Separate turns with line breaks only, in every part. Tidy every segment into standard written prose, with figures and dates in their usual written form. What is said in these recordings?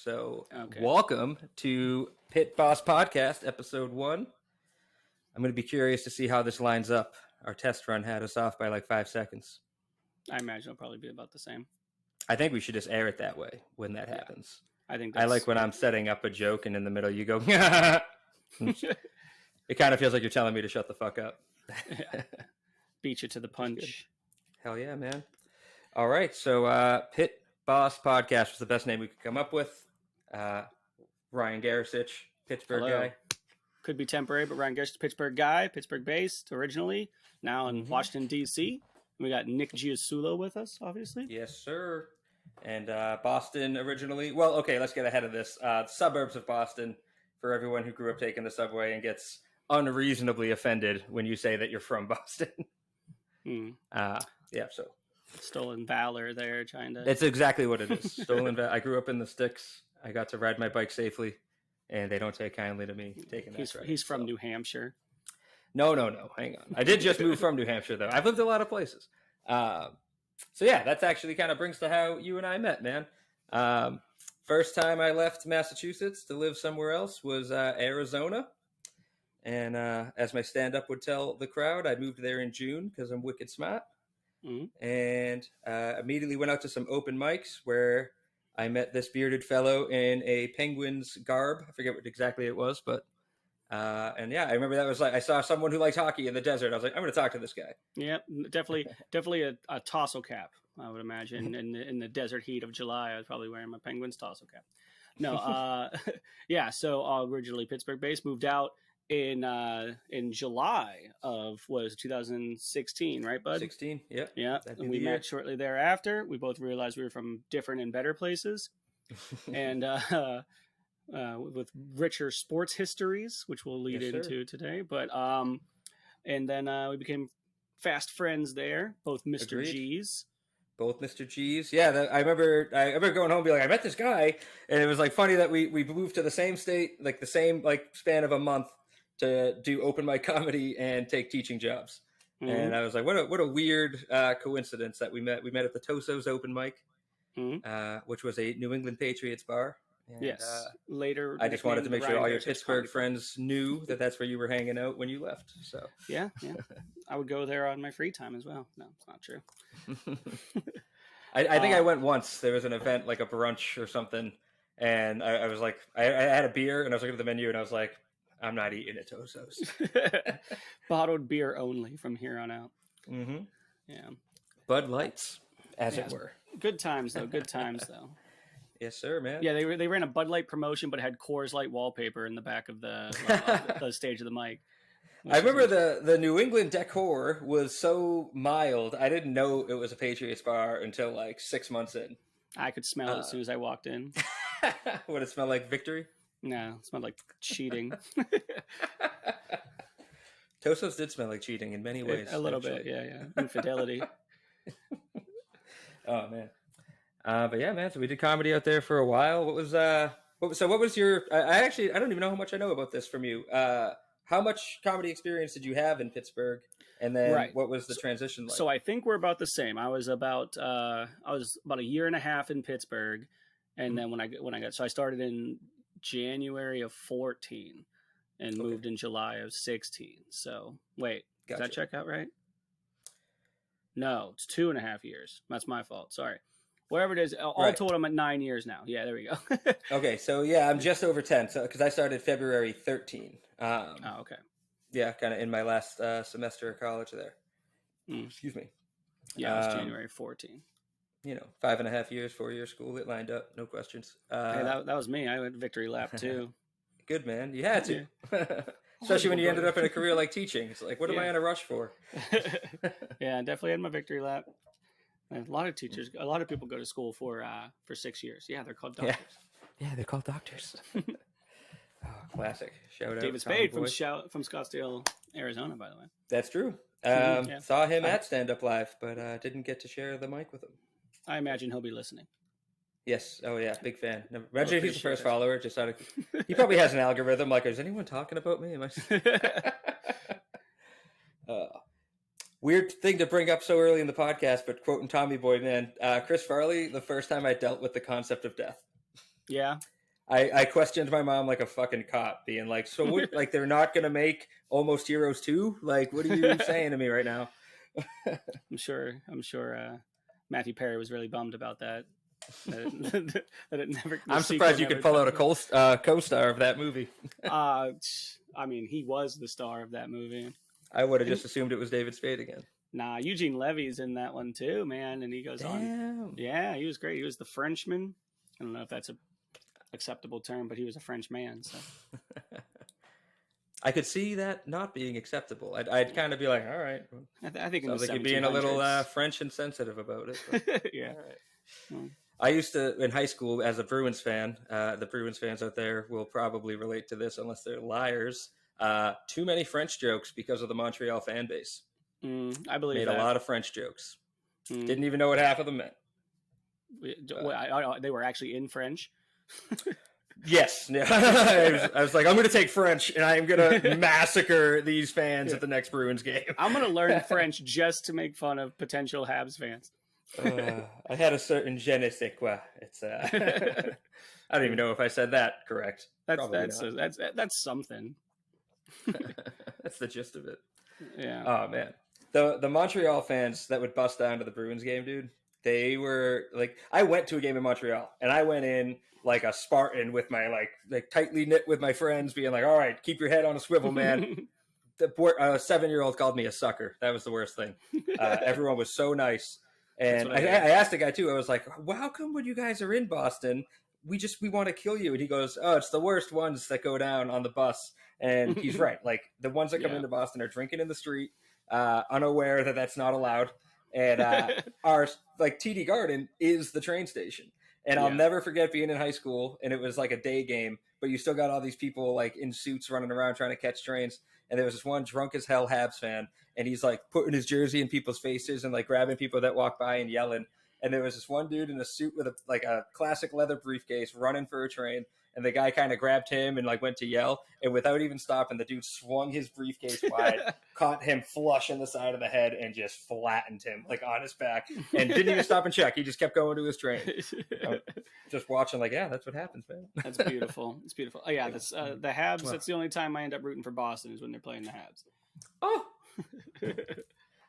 So,
Okay.
welcome to Pitt Bos Podcast, Episode 1. I'm going to be curious to see how this lines up. Our test run had us off by like 5 seconds.
I imagine it'll probably be about the same.
I think we should just air it that way when that happens.
I think
I like when I'm setting up a joke and in the middle you go, it kind of feels like you're telling me to shut the fuck up.
Beat you to the punch.
Hell yeah, man. All right, so Pitt Bos Podcast was the best name we could come up with. Ryan Garasich, Pittsburgh guy.
Could be temporary, but Ryan Garasich, Pittsburgh guy, Pittsburgh based originally, now in Washington, D.C. We got Nick Giasullo with us, obviously.
Yes, sir. And Boston originally. Well, okay, let's get ahead of this. Suburbs of Boston, for everyone who grew up taking the subway and gets unreasonably offended when you say that you're from Boston. Yeah, so.
Stolen valor there, trying to...
It's exactly what it is. Stolen valor. I grew up in the sticks. I got to ride my bike safely, and they don't take kindly to me taking that credit.
He's from New Hampshire.
No. Hang on. I did just move from New Hampshire, though. I've lived a lot of places. So, yeah, that's actually kind of brings to how you and I met, man. First time I left Massachusetts to live somewhere else was Arizona. And as my stand-up would tell the crowd, I moved there in June because I'm wicked smart. And immediately went out to some open mics where I met this bearded fellow in a Penguins garb. I forget what exactly it was, but and yeah, I remember that was like I saw someone who liked hockey in the desert. I was like, I'm going to talk to this guy.
Yeah, definitely a tassel cap. I would imagine in the desert heat of July, I was probably wearing my Penguins tassel cap. No, yeah. So originally Pittsburgh based, moved out in July of 2016, right, bud?
16, yep.
Yeah, and we met shortly thereafter. We both realized we were from different and better places, and with richer sports histories, which we'll lead into today. But and then we became fast friends there, both Mr.
Agreed.
G's.
Both Mr. G's. Yeah, I remember going home and being like, I met this guy, and it was like funny that we moved to the same state, like the same span of a month, to do open mic comedy and take teaching jobs. And I was like, what a weird coincidence that we met. We met at the Toso's open mic, which was a New England Patriots bar. And,
yes. Later,
I just wanted to make sure all your Pittsburgh friends knew that that's where you were hanging out when you left. So
yeah. I would go there on my free time as well. No, it's not true.
I think I went once. There was an event, like a brunch or something, and I was like, I had a beer, and I was looking at the menu, and I was like, I'm not eating at Toso's.
Bottled beer only from here on out. Yeah.
Bud Lights, as it were.
Good times, though.
Yes, sir, man.
Yeah, they ran a Bud Light promotion, but had Coors Light wallpaper in the back of the stage of the mic.
I remember the New England decor was so mild. I didn't know it was a Patriots bar until like 6 months in.
I could smell it as soon as I walked in.
Would it smell like victory?
No, it smelled like cheating.
Toso's did smell like cheating in many ways.
A little bit, yeah. Infidelity.
Oh, man. But yeah, man, so we did comedy out there for a while. What was your, I don't even know how much I know about this from you. How much comedy experience did you have in Pittsburgh? And then what was the transition like?
So I think we're about the same. I was about a year and a half in Pittsburgh. And then I started in January of 14 and moved in July of 16. So wait, Does that check out right? No, it's 2.5 years. That's my fault. Sorry. Whatever it is, all told, I'm at 9 years now. Yeah, there we go.
Okay, so yeah, I'm just over 10. So because I started February 13.
Okay.
Yeah, kind of in my last semester of college there. Excuse me.
Yeah, it was January 14.
5.5 years, 4-year school. It lined up, no questions.
Hey, that was me. I went victory lap too.
Good, man. You had to. Especially when you ended up in a career like teaching. It's like, what am I in a rush for?
Yeah, I definitely had my victory lap. A lot of people go to school for 6 years. Yeah, they're called doctors.
Yeah, they're called doctors. Oh, classic. Shout out
David Spade from Scottsdale, Arizona, by the way.
That's true. Saw him at Stand Up Live, but didn't get to share the mic with him.
I imagine he'll be listening.
Yes. Oh, yeah. Big fan. Imagine if he's the first follower. He probably has an algorithm. Like, is anyone talking about me? Weird thing to bring up so early in the podcast, but quoting Tommy Boy, man, Chris Farley, the first time I dealt with the concept of death.
Yeah.
I questioned my mom like a fucking cop, being like, so what, like they're not going to make Almost Heroes 2? Like, what are you saying to me right now?
I'm sure Matthew Perry was really bummed about that. That it never.
I'm surprised you could pull out a co-star of that movie.
I mean, he was the star of that movie.
I would have just assumed it was David Spade again.
Nah, Eugene Levy's in that one too, man, and he goes on. Yeah, he was great. He was the Frenchman. I don't know if that's a acceptable term, but he was a French man. So
I could see that not being acceptable. I'd kind of be like, all right.
I think
sounds like you're being a little French insensitive about it. But,
yeah.
All right. I used to, in high school, as a Bruins fan, the Bruins fans out there will probably relate to this unless they're liars. Too many French jokes because of the Montreal fan base.
I believe
Made
that.
A lot of French jokes. Didn't even know what half of them meant.
They were actually in French.
Yes. I was like, I'm going to take French and I'm going to massacre these fans at the next Bruins game.
I'm going to learn French just to make fun of potential Habs fans.
I had a certain je ne sais quoi. It's I don't even know if I said that correct.
That's something.
That's the gist of it.
Yeah.
Oh man. The Montreal fans that would bust down to the Bruins game, dude, they were like, I went to a game in Montreal and I went in like a Spartan with my like tightly knit with my friends, being like, all right, keep your head on a swivel, man. The 7-year-old called me a sucker. That was the worst thing. Everyone was so nice. And I asked the guy too, I was like, well, how come when you guys are in Boston, we want to kill you? And he goes, oh, it's the worst ones that go down on the bus. And he's right. Like the ones that come into Boston are drinking in the street, unaware that that's not allowed. And our like TD Garden is the train station. And I'll never forget being in high school, and it was like a day game, but you still got all these people like in suits running around trying to catch trains. And there was this one drunk as hell Habs fan, and he's like putting his jersey in people's faces and like grabbing people that walk by and yelling. And there was this one dude in a suit with a classic leather briefcase running for a train. And the guy kind of grabbed him and like went to yell, and without even stopping, the dude swung his briefcase wide, caught him flush in the side of the head, and just flattened him like on his back, and didn't even stop and check. He just kept going to his train. Just watching, like, yeah, that's what happens, man.
That's beautiful. It's beautiful. Oh yeah, that's the Habs. That's the only time I end up rooting for Boston is when they're playing the Habs.
Oh.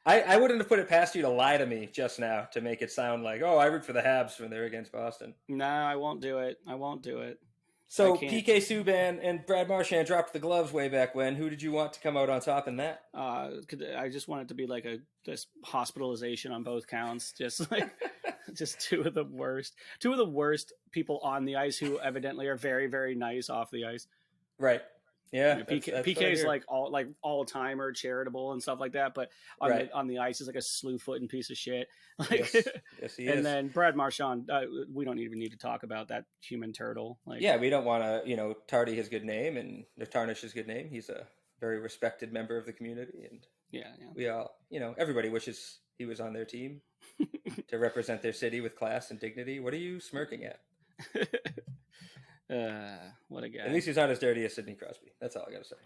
I wouldn't have put it past you to lie to me just now to make it sound like, oh, I root for the Habs when they're against Boston.
No, I won't do it.
So PK Subban and Brad Marchand dropped the gloves way back when. Who did you want to come out on top in that?
I just want it to be like just hospitalization on both counts. Just like just two of the worst people on the ice who evidently are very, very nice off the ice.
Right. Yeah.
PK is like all timer, charitable and stuff like that, but on the ice is like a slew-footing piece of shit. Like,
yes, he is.
And then Brad Marchand, we don't even need to talk about that human turtle. Like,
yeah, we don't want to tardy his good name and tarnish his good name. He's a very respected member of the community, and we all everybody wishes he was on their team to represent their city with class and dignity. What are you smirking at?
What a guy.
At least he's not as dirty as Sidney Crosby. That's all I gotta say.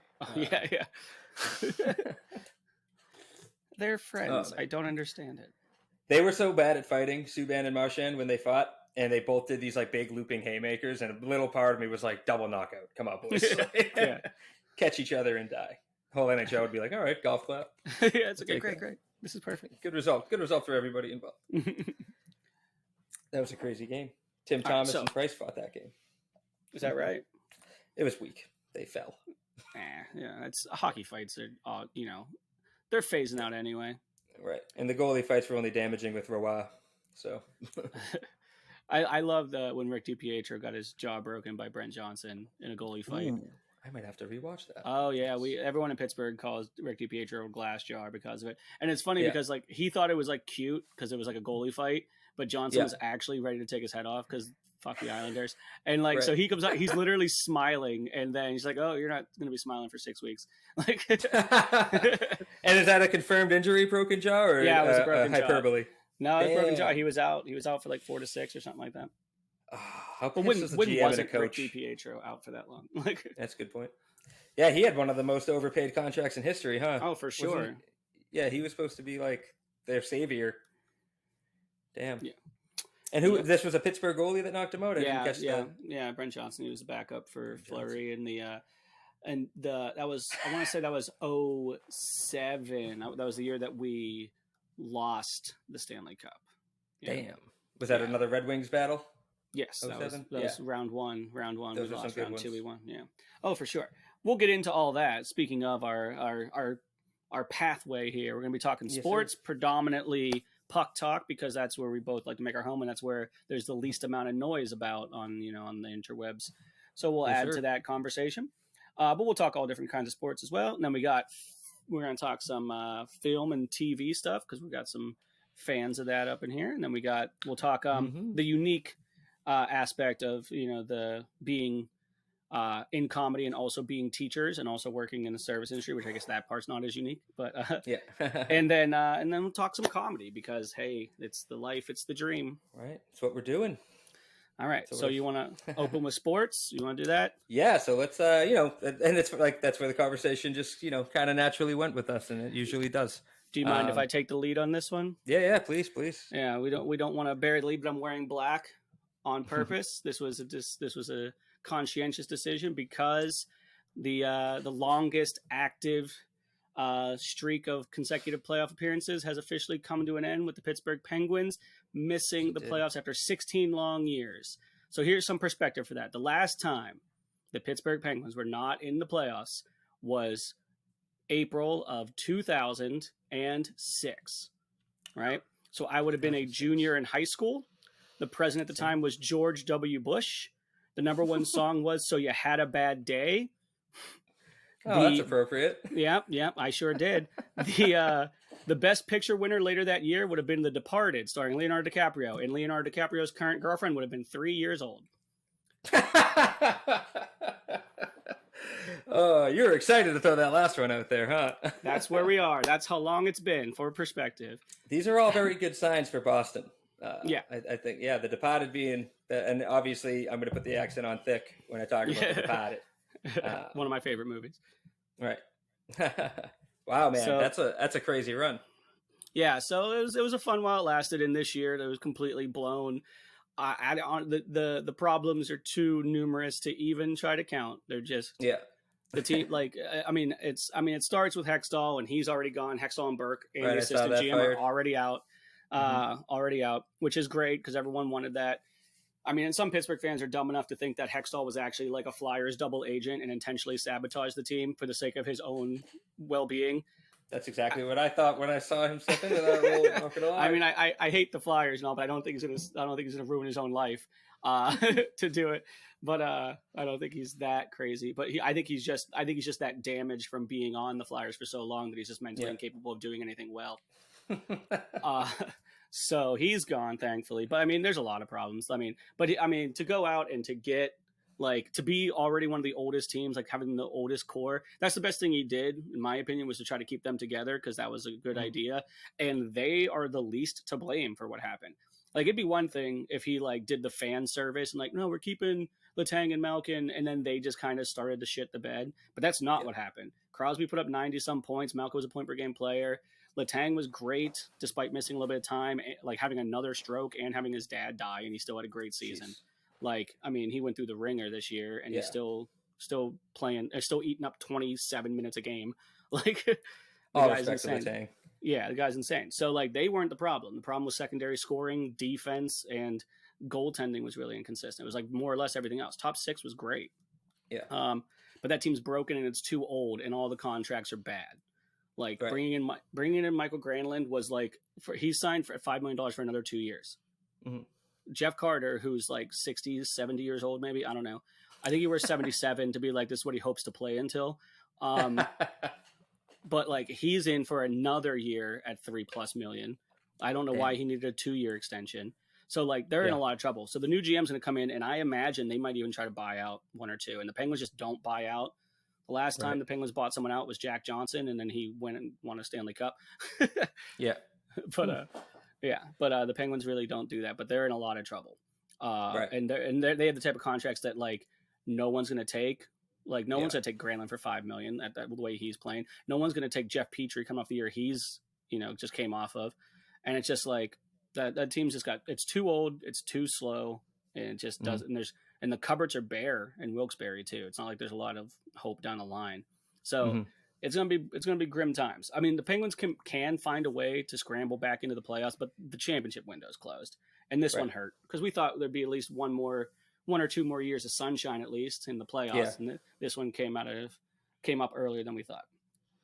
Yeah. They're friends. I don't understand it.
They were so bad at fighting, Subban and Marchand, when they fought, and they both did these like big looping haymakers, and a little part of me was like, double knockout. Come on, boys. Catch each other and die. The whole NHL would be like, all right, golf clap.
Yeah, it's okay. Great. This is perfect.
Good result for everybody involved. That was a crazy game. Tim Thomas and Price fought that game.
Is that right?
It was weak. They fell.
Yeah, it's hockey fights are, they're phasing out anyway.
Right, and the goalie fights were only damaging with Roy. So,
I love when Rick DiPietro got his jaw broken by Brent Johnson in a goalie fight.
Ooh, I might have to rewatch that.
Oh yeah, everyone in Pittsburgh calls Rick DiPietro a glass jar because of it, and it's funny because like he thought it was like cute because it was like a goalie fight, but Johnson was actually ready to take his head off because. Fuck the Islanders. And like, so he comes out, he's literally smiling. And then he's like, oh, you're not going to be smiling for 6 weeks. Like,
and is that a confirmed injury, broken jaw, or
it was a broken
hyperbole?
Jaw. No, it was broken jaw. He was out for like 4 to 6 or something like that.
How pissed wasn't
Rick DiPietro out for that long? Like,
that's a good point. Yeah, he had one of the most overpaid contracts in history, huh?
Oh, for sure.
Yeah, he was supposed to be like their savior. Damn.
Yeah.
And who? This was a Pittsburgh goalie that knocked him out.
Yeah. Brent Johnson, he was the backup for Fleury in the. That was, I want to say that was 2007. That was the year that we lost the Stanley Cup. Yeah.
Damn. Was that another Red Wings battle?
Yes, that was round one. Round one,
those
we lost. Round two, we won. Yeah. Oh, for sure. We'll get into all that. Speaking of our pathway here, we're going to be talking sports, predominantly puck talk, because that's where we both like to make our home, and that's where there's the least amount of noise about on the interwebs. So we'll add to that conversation. But we'll talk all different kinds of sports as well. And then we're going to talk some film and TV stuff, because we've got some fans of that up in here. And then we'll talk the unique aspect of, the being in comedy and also being teachers and also working in the service industry, which I guess that part's not as unique, but and then we'll talk some comedy, because hey, it's the life, it's the dream.
Right. That's what we're doing.
All right. So you want to open with sports? You want to do that?
Yeah. So let's, and it's like, that's where the conversation just, kind of naturally went with us, and it usually does.
Do you mind if I take the lead on this one?
Yeah. Please.
Yeah. We don't want to bury the lead, but I'm wearing black on purpose. This was a conscientious decision, because the longest active streak of consecutive playoff appearances has officially come to an end, with the Pittsburgh Penguins missing the playoffs after 16 long years. So here's some perspective for that. The last time the Pittsburgh Penguins were not in the playoffs was April of 2006, right? So I would have been a junior in high school. The president at the time was George W. Bush. The number one song was "So You Had a Bad Day."
That's appropriate.
Yeah, I sure did. The best picture winner later that year would have been The Departed, starring Leonardo DiCaprio. And Leonardo DiCaprio's current girlfriend would have been 3 years old.
Oh, you're excited to throw that last one out there, huh?
That's where we are. That's how long it's been, for perspective.
These are all very good signs for Boston.
I
think, The Departed being, and obviously I'm going to put the accent on thick when I talk about The Departed.
One of my favorite movies.
Right. Wow, man, so, that's a crazy run.
Yeah, so it was a fun while it lasted. And this year, it was completely blown. The problems are too numerous to even try to count. They're just the team. It starts with Hextall, and he's already gone. Hextall and Burke and the assistant GM are already out. Which is great, because everyone wanted that. I mean, and some Pittsburgh fans are dumb enough to think that Hextall was actually like a Flyers double agent and intentionally sabotaged the team for the sake of his own well-being.
That's exactly what I thought when I saw him step into that role. Not gonna lie.
I mean, I hate the Flyers and all, but I don't think he's gonna ruin his own life to do it. But I don't think he's that crazy. But I think he's just that damaged from being on the Flyers for so long that he's just mentally incapable of doing anything well. So he's gone, thankfully. But I mean, there's a lot of problems. To go out and to get to be already one of the oldest teams, like having the oldest core, that's the best thing he did, in my opinion, was to try to keep them together, because that was a good idea. And they are the least to blame for what happened. It'd be one thing if he did the fan service and no, we're keeping Letang and Malkin, and then they just kind of started to shit the bed. But that's not what happened. Crosby put up 90 some points. Malkin was a point per game player. Letang was great despite missing a little bit of time, having another stroke and having his dad die, and he still had a great season.
Jeez.
He went through the ringer this year, and he's still playing, still eating up 27 minutes a game. The guy's insane. Yeah, the guy's insane. So they weren't the problem. The problem was secondary scoring, defense, and goaltending was really inconsistent. It was more or less everything else. Top six was great.
Yeah.
But that team's broken and it's too old, and all the contracts are bad. Bringing in Michael Granlund was he signed for $5 million for another 2 years. Mm-hmm. Jeff Carter, who's 60, 70 years old, maybe, I don't know. I think he wears 77 to be this is what he hopes to play until. But he's in for another year at $3+ million. I don't know why he needed a 2-year extension. So they're in a lot of trouble. So the new GM's going to come in, and I imagine they might even try to buy out one or two. And the Penguins just don't buy out. The last time the Penguins bought someone out was Jack Johnson, and then he went and won a Stanley Cup. But the Penguins really don't do that. But they're in a lot of trouble. And they have the type of contracts that no one's going to take. One's going to take Granlund for $5 million at the way he's playing. No one's going to take Jeff Petrie coming off the year he's just came off of, and it's just That team's just it's too old, it's too slow, and it just doesn't. And the cupboards are bare in Wilkes-Barre too. It's not like there's a lot of hope down the line. So it's gonna be grim times. I mean, the Penguins can find a way to scramble back into the playoffs, but the championship window is closed, and this one hurt because we thought there'd be at least one or two more years of sunshine at least in the playoffs, and this one came up earlier than we thought.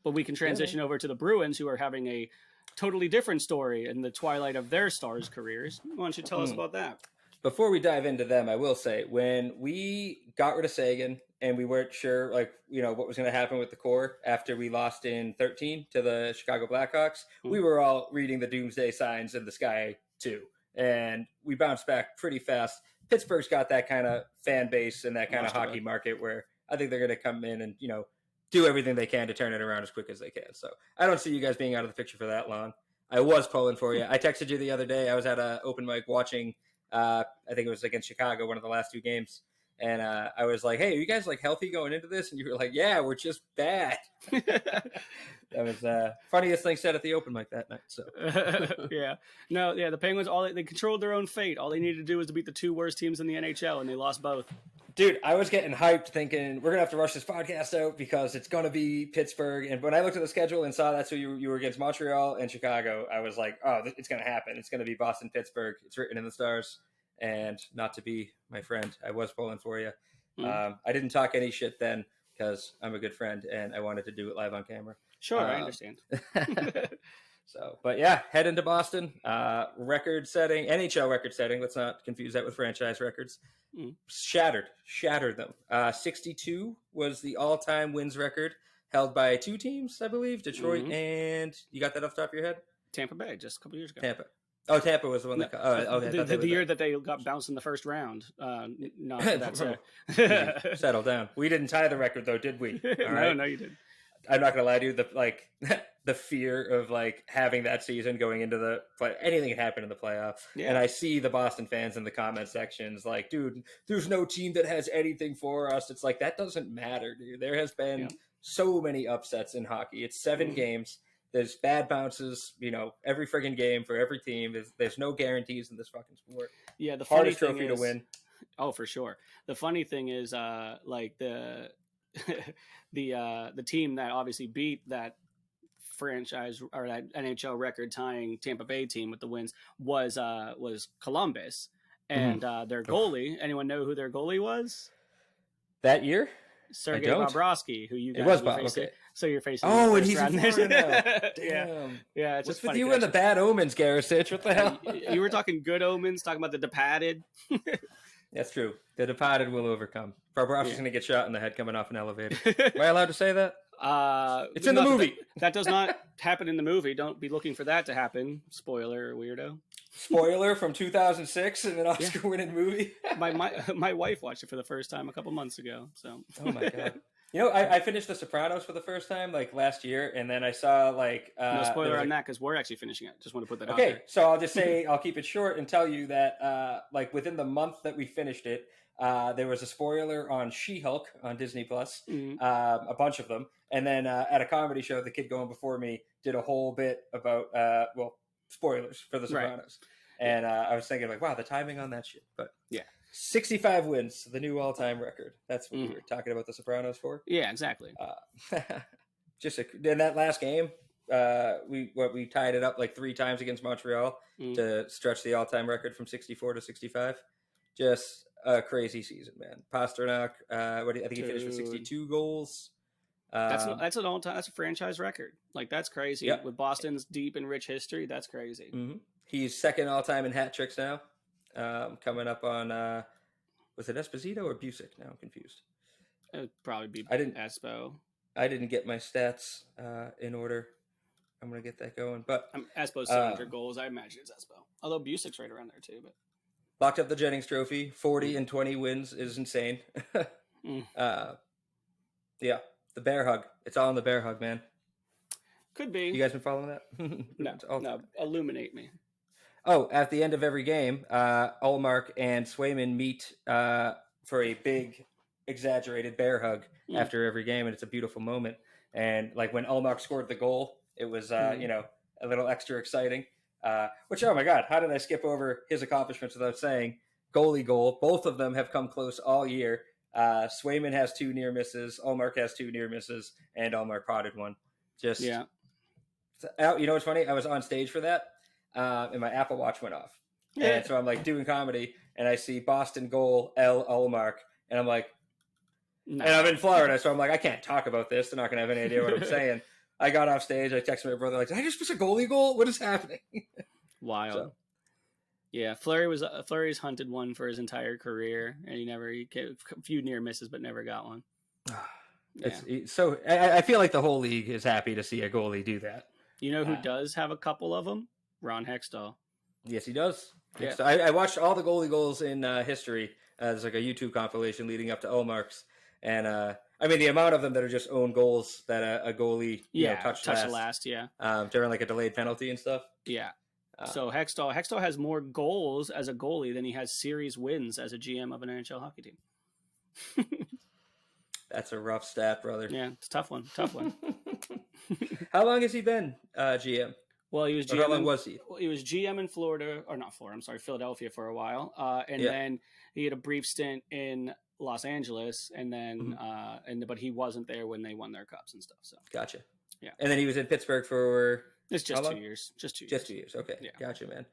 But we can transition over to the Bruins, who are having a totally different story in the twilight of their stars' careers. Why don't you tell us about that?
Before we dive into them, I will say, when we got rid of Sagan and we weren't sure, like, what was going to happen with the core after we lost in 13 to the Chicago Blackhawks, we were all reading the doomsday signs in the sky too. And we bounced back pretty fast. Pittsburgh's got that kind of fan base and that kind of hockey market where I think they're going to come in and, do everything they can to turn it around as quick as they can. So I don't see you guys being out of the picture for that long. I was pulling for you. I texted you the other day. I was at an open mic watching, I think it was against Chicago, one of the last 2 games. And I was like, hey, are you guys like healthy going into this? And you were like, yeah, we're just bad. That was funniest thing said at the open mic that night. So
the Penguins, they controlled their own fate. All they needed to do was to beat the 2 worst teams in the NHL, and they lost both.
Dude, I was getting hyped thinking we're going to have to rush this podcast out because it's going to be Pittsburgh. And when I looked at the schedule and saw that's who you were against, Montreal and Chicago, I was like, oh, it's going to happen. It's going to be Boston, Pittsburgh. It's written in the stars. And not to be my friend, I was pulling for you. I didn't talk any shit then because I'm a good friend and I wanted to do it live on camera.
Sure, I understand.
So, but yeah, head into Boston. Record-setting, NHL record-setting. Let's not confuse that with franchise records. Shattered them. 62 was the all-time wins record, held by 2 teams, I believe, Detroit and you got that off the top of your head?
Tampa Bay, just a couple years ago.
Tampa was the one that.
The year that they got bounced in the first round. Not that
settle down. We didn't tie the record though, did we? All right?
No, you didn't.
I'm not gonna lie to you. The fear of having that season going into the play, anything can happen in the playoff. Yeah. And I see the Boston fans in the comment sections like, dude, there's no team that has anything for us. It's like, that doesn't matter, dude. There has been so many upsets in hockey. It's 7 games. There's bad bounces, every friggin' game for every team. There's no guarantees in this fucking sport.
Yeah, the
hardest trophy to win.
Oh, for sure. The funny thing is, the the team that obviously beat that franchise or that NHL record tying Tampa Bay team with the wins was Columbus, and their goalie. Anyone know who their goalie was
that year?
Sergei Bobrovsky, who you guys
was
were facing. Okay. So you're facing.
Oh, and he's in Florida now.
Damn. Yeah. It's
what's with you and the bad omens, Garasich? What the hell?
You were talking good omens, talking about the departed.
That's true. The departed will overcome. Bobrovsky's going to get shot in the head coming off an elevator. Am I allowed to say that? It's in the movie.
That does not happen in the movie. Don't be looking for that to happen. Spoiler, weirdo.
Spoiler from 2006 in an Oscar-winning movie.
My wife watched it for the first time a couple months ago. So.
Oh my god. I finished The Sopranos for the first time last year, and then I saw
no spoiler on that because we're actually finishing it. Just want to put that out
there.
Okay,
so I'll just say I'll keep it short and tell you that within the month that we finished it, there was a spoiler on She-Hulk on Disney Plus, a bunch of them, and then at a comedy show, the kid going before me did a whole bit about spoilers for The Sopranos, and I was thinking wow, the timing on that shit, but yeah. 65 wins, the new all-time record. That's what we were talking about The Sopranos for.
Yeah, exactly.
In that last game, we tied it up 3 times against Montreal to stretch the all-time record from 64 to 65. Just a crazy season, man. Pasternak, I think he finished with 62 goals.
That's an all-time. That's a franchise record. That's crazy. Yep. With Boston's deep and rich history, that's crazy.
Mm-hmm. He's second all-time in hat tricks now. Coming up on was it Esposito or Busick? Now I'm confused.
It would probably be Espo.
I didn't get my stats in order. I'm gonna get that going. But
Espo's 700 goals. I imagine it's Espo. Although Busick's right around there too. But
locked up the Jennings Trophy. 40 and 20 wins is insane. The bear hug. It's all in the bear hug, man.
Could be.
You guys been following that?
No. Illuminate me.
Oh, at the end of every game, Ullmark and Swayman meet for a big, exaggerated bear hug after every game, and it's a beautiful moment. And when Ullmark scored the goal, it was a little extra exciting. Which, oh my God, how did I skip over his accomplishments without saying goalie goal? Both of them have come close all year. Swayman has 2 near misses. Ullmark has 2 near misses, and Ullmark potted one. Just
Yeah.
You know what's funny? I was on stage for that, and my Apple Watch went off. And so I'm like doing comedy, and I see Boston goal L Ullmark, and I'm like,
No.
and I'm in Florida, so I'm like, I can't talk about this. They're not gonna have any idea what I'm saying. I got off stage. I texted my brother like, did I just miss a goalie goal? What is happening?
Wild.
So.
Yeah, Fleury's hunted one for his entire career, and he a few near misses, but never got one.
So I feel like the whole league is happy to see a goalie do that.
You know who does have a couple of them? Ron Hextall.
Yes, he does.
Yeah.
So I watched all the goalie goals in history. There's like a YouTube compilation leading up to Ullmark's, and I mean the amount of them that are just own goals that a goalie touched last.
Yeah.
During like a delayed penalty and stuff.
Yeah. So Hextall has more goals as a goalie than he has series wins as a GM of an NHL hockey team.
That's a rough stat, brother.
Yeah, it's a tough one. Tough one.
How long has he been GM?
Well, he was GM.
How long was he?
He was GM in Florida, or not Florida. I'm sorry, Philadelphia for a while, and then he had a brief stint in Los Angeles, and then but he wasn't there when they won their cups and stuff. So
gotcha.
Yeah,
and then he was in Pittsburgh for
it's just 2 years. Just 2 years.
Just 2 years. Okay,
yeah.
Gotcha, man.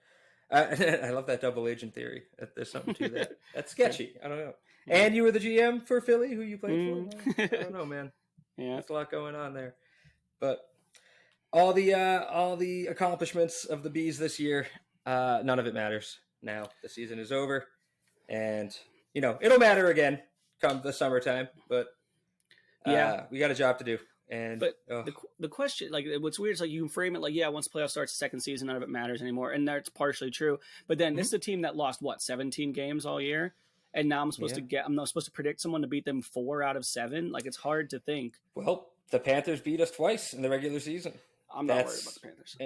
I love that double agent theory. There's something to that. That's sketchy. I don't know. And you were the GM for Philly, who you played for? I don't know, man.
Yeah,
there's a lot going on there. But all the accomplishments of the Bees this year, none of it matters now. The season is over, and it'll matter again come the summertime. But we got a job to do. And
the question, like, what's weird is like you can frame it like, once the playoffs starts, the second season, none of it matters anymore, and that's partially true. But then this is a team that lost 17 games all year, and now I'm supposed to predict someone to beat them 4 out of 7. Like, it's hard to think.
Well, the Panthers beat us twice in the regular season.
I'm not worried about the Panthers.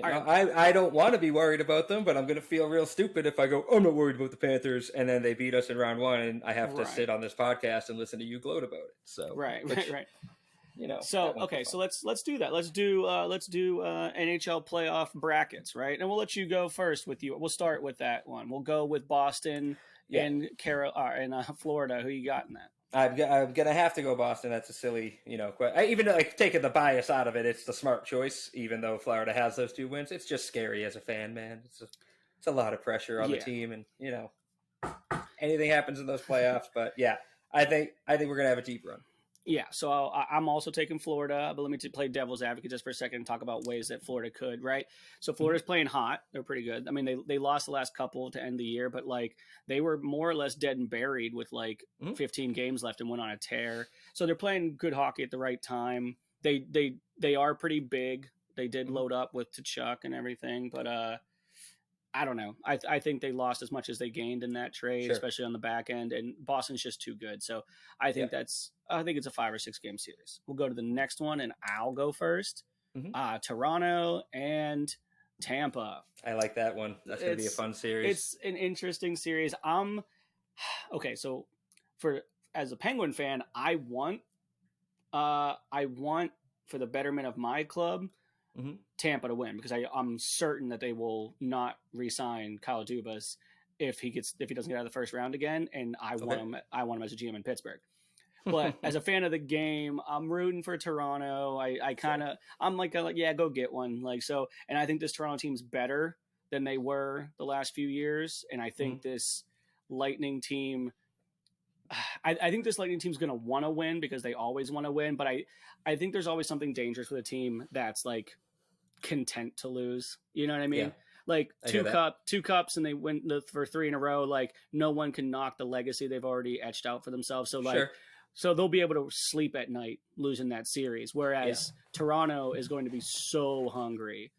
I don't want to be worried about them, but I'm going to feel real stupid if I go, I'm not worried about the Panthers, and then they beat us in round 1, and I have to sit on this podcast and listen to you gloat about it. So
right.
So
let's do that. Let's do NHL playoff brackets, right? And we'll let you go first with you. We'll start with that one. We'll go with Boston and Florida. Who you got in that?
I'm gonna have to go Boston. That's a silly, even like taking the bias out of it, it's the smart choice. Even though Florida has those 2 wins, it's just scary as a fan, man. It's a lot of pressure on the team, and anything happens in those playoffs. But I think we're gonna have a deep run. Yeah,
so I'm also taking Florida, but let me play devil's advocate just for a second and talk about ways that Florida could, right? So Florida's playing hot. They're pretty good. I mean, they lost the last couple to end the year, but, like, they were more or less dead and buried with, like, 15 games left and went on a tear. So they're playing good hockey at the right time. They are pretty big. They did load up with Tkachuk and everything, but I don't know. I think they lost as much as they gained in that trade, especially on the back end, and Boston's just too good. So I think I think it's a 5 or 6 game series. We'll go to the next one, and I'll go first. Toronto and Tampa.
I like that one. That's going to be a fun series.
It's an interesting series. Okay. So as a Penguin fan, I want for the betterment of my club, Tampa to win, because I'm certain that they will not re-sign Kyle Dubas if he doesn't get out of the first round again, and I want him as a GM in Pittsburgh. But as a fan of the game, I'm rooting for Toronto. I'm like, go get one. Like, so, and I think this Toronto team's better than they were the last few years, and I think this Lightning team. I think this Lightning team's going to want to win because they always want to win, but I think there's always something dangerous with a team that's like content to lose. You know what I mean? Yeah. Like two cups and they win for 3 in a row. Like, no one can knock the legacy they've already etched out for themselves. So so they'll be able to sleep at night losing that series. Whereas Toronto is going to be so hungry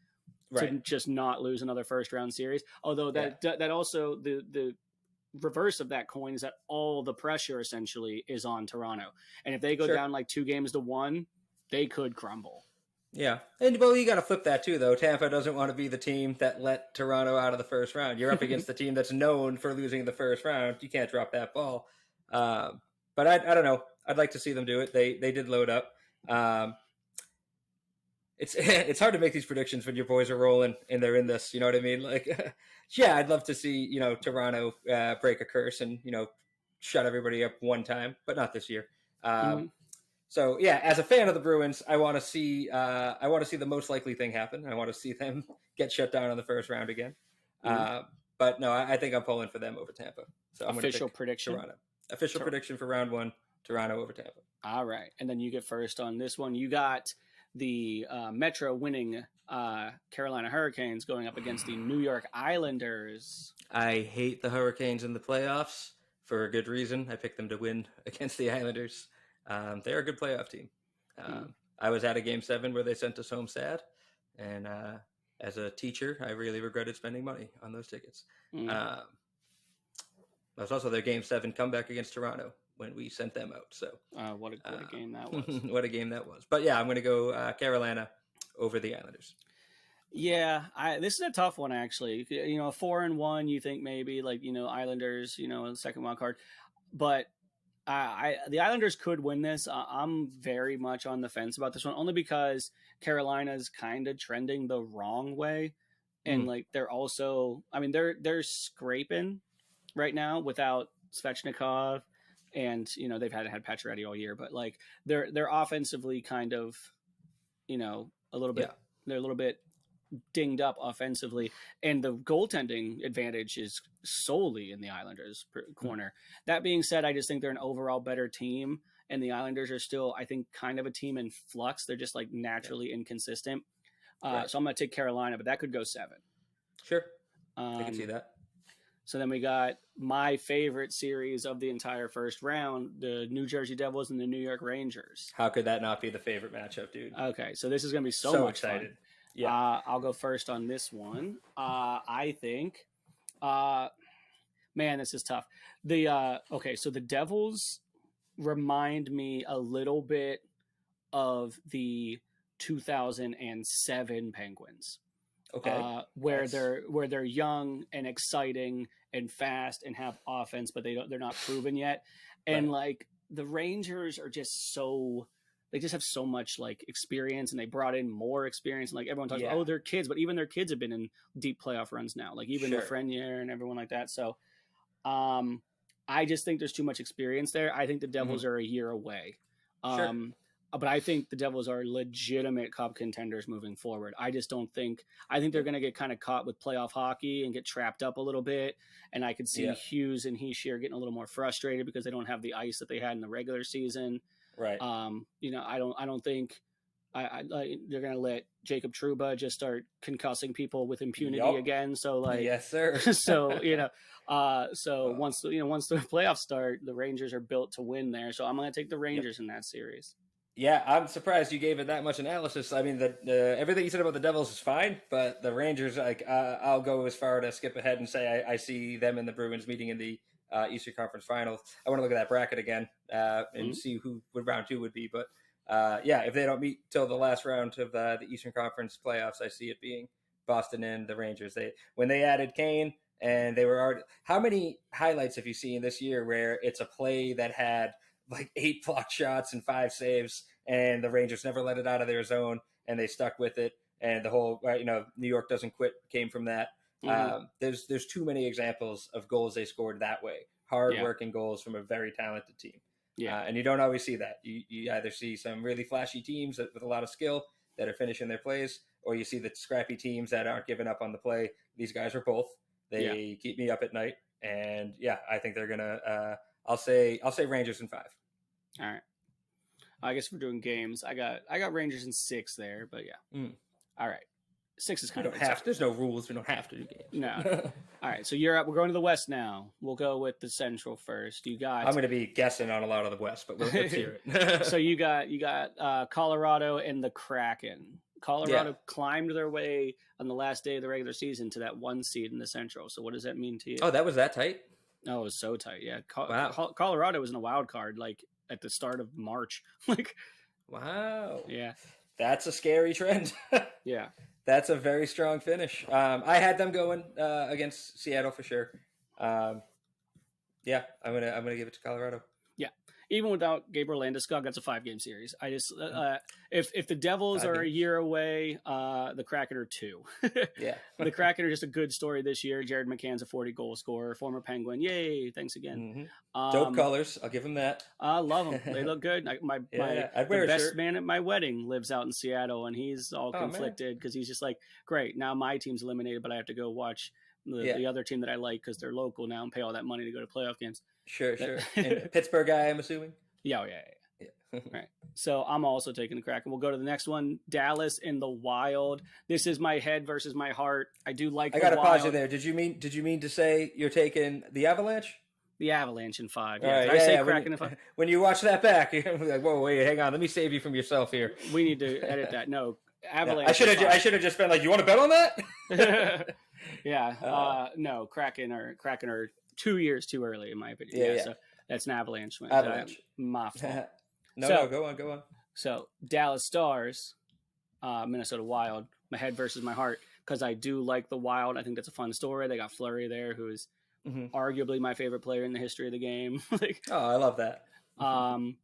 to just not lose another first round series. Although that also the reverse of that coin is that all the pressure essentially is on Toronto. And if they go down like 2-1, they could crumble.
Yeah. And you got to flip that too, though. Tampa doesn't want to be the team that let Toronto out of the first round. You're up against the team that's known for losing the first round. You can't drop that ball. But I don't know. I'd like to see them do it. They did load up. it's hard to make these predictions when your boys are rolling and they're in this. You know what I mean? Like, yeah, I'd love to see Toronto break a curse and shut everybody up one time, but not this year.
Mm-hmm.
So yeah, as a fan of the Bruins, I want to see the most likely thing happen. I want to see them get shut down in the first round again. But no, I think I'm pulling for them over Tampa. So I'm
official prediction.
Toronto. Official prediction for round 1: Toronto over Tampa.
All right, and then you get first on this one. You got the Metro winning Carolina Hurricanes going up against the New York Islanders.
I hate the Hurricanes in the playoffs for a good reason. I picked them to win against the Islanders. They're a good playoff team. I was at a Game 7 where they sent us home sad, and as a teacher, I really regretted spending money on those tickets. That was also their Game 7 comeback against Toronto when we sent them out. So
what a game that was.
What a game that was. But yeah, I'm going to go Carolina over the Islanders.
Yeah, this is a tough one, actually. 4-1, you think maybe, like, Islanders, second wild card. But the Islanders could win this. I'm very much on the fence about this one, only because Carolina's kind of trending the wrong way. And, like, they're also, I mean, they're scraping right now without Svechnikov. And, they've had Pacioretty all year. But, like, they're offensively kind of, a little bit, they're a little bit dinged up offensively, and the goaltending advantage is solely in the Islanders corner. That being said, I just think they're an overall better team, and the Islanders are still, I think, kind of a team in flux. They're just like naturally inconsistent. Right. So I'm going to take Carolina, but that could go 7.
Sure. I can see that.
So then we got my favorite series of the entire first round, the New Jersey Devils and the New York Rangers.
How could that not be the favorite matchup, dude?
Okay, so this is going to be so much
excited.
Fun.
Yeah,
I'll go first on this one. I think, man, this is tough. So the Devils remind me a little bit of the 2007 Penguins.
Okay,
where they're young and exciting and fast and have offense, but they're not proven yet. And like the Rangers are just they just have so much like experience, and they brought in more experience. And like everyone talks about, they're kids, but even their kids have been in deep playoff runs now, like even Lafreniere and everyone like that. So I just think there's too much experience there. I think the Devils are a year away. But I think the Devils are legitimate cup contenders moving forward. I just don't think – I think they're going to get kind of caught with playoff hockey and get trapped up a little bit. And I could see Hughes and Hischier getting a little more frustrated because they don't have the ice that they had in the regular season.
Right.
I don't think they're going to let Jacob Trouba just start concussing people with impunity again. So like,
yes, sir.
So once the playoffs start, the Rangers are built to win there. So I'm going to take the Rangers in that series.
Yeah, I'm surprised you gave it that much analysis. I mean, everything you said about the Devils is fine, but the Rangers, I'll go as far to skip ahead and say I see them and the Bruins meeting in the Eastern Conference Finals. I want to look at that bracket again and see who round 2 would be. But if they don't meet till the last round of the Eastern Conference playoffs, I see it being Boston and the Rangers. When they added Kane, and they were already, how many highlights have you seen this year where it's a play that had like 8 block shots and 5 saves, and the Rangers never let it out of their zone, and they stuck with it, and the whole New York doesn't quit came from that. There's too many examples of goals they scored that way, hard-working goals from a very talented team. And you don't always see that. You either see some really flashy teams with a lot of skill that are finishing their plays, or you see the scrappy teams that aren't giving up on the play. These guys are both. They keep me up at night, and I think they're gonna. I'll say Rangers in 5.
All right. I guess we're doing games. I got Rangers in 6 there, but All right. 6 is kind of
there's no rules. We don't have to do games.
No. All right. So you're up. We're going to the West now. We'll go with the Central first. You got.
I'm going to be guessing on a lot of the West, but let's hear it.
So you got Colorado and the Kraken. Colorado climbed their way on the last day of the regular season to that 1 seed in the Central. So what does that mean to you?
Oh, that was that tight?
Oh, it was so tight. Yeah.
Wow.
Colorado was in a wild card like at the start of March.
Wow.
Yeah.
That's a scary trend.
Yeah.
That's a very strong finish. I had them going against Seattle for sure. I'm gonna give it to Colorado.
Yeah. even without Gabriel Landeskog, that's a 5-game series. I just if the Devils are a year away, the Kraken are 2.
Yeah,
the Kraken are just a good story this year. Jared McCann's a 40-goal scorer, former Penguin. Yay! Thanks again.
Dope colors. I'll give him that.
I love them. They look good. I'd wear the best man at my wedding lives out in Seattle, and he's all conflicted because he's just like, great, now my team's eliminated, but I have to go watch the other team that I like because they're local now and pay all that money to go to playoff games.
Sure. And Pittsburgh guy, I'm assuming?
Yeah. Right. So I'm also taking the Kraken. We'll go to the next one. Dallas in the Wild. This is my head versus my heart. I do like. I got to pause you
there. Did you mean to say you're taking the Avalanche?
The Avalanche in 5.
Yeah. Right,
I say Kraken in 5?
When you watch that back, you're like, whoa, wait, hang on. Let me save you from yourself here.
We need to edit that. No, Avalanche.
I should have just been like, you want to bet on that?
Yeah. No, Kraken are 2 years too early in my opinion. Yeah. So that's an Avalanche win.
Avalanche.
My fault.
No, go on.
So Dallas Stars, Minnesota Wild. My head versus my heart because I do like the Wild. I think that's a fun story. They got Fleury there, who is arguably my favorite player in the history of the game.
I love that.
And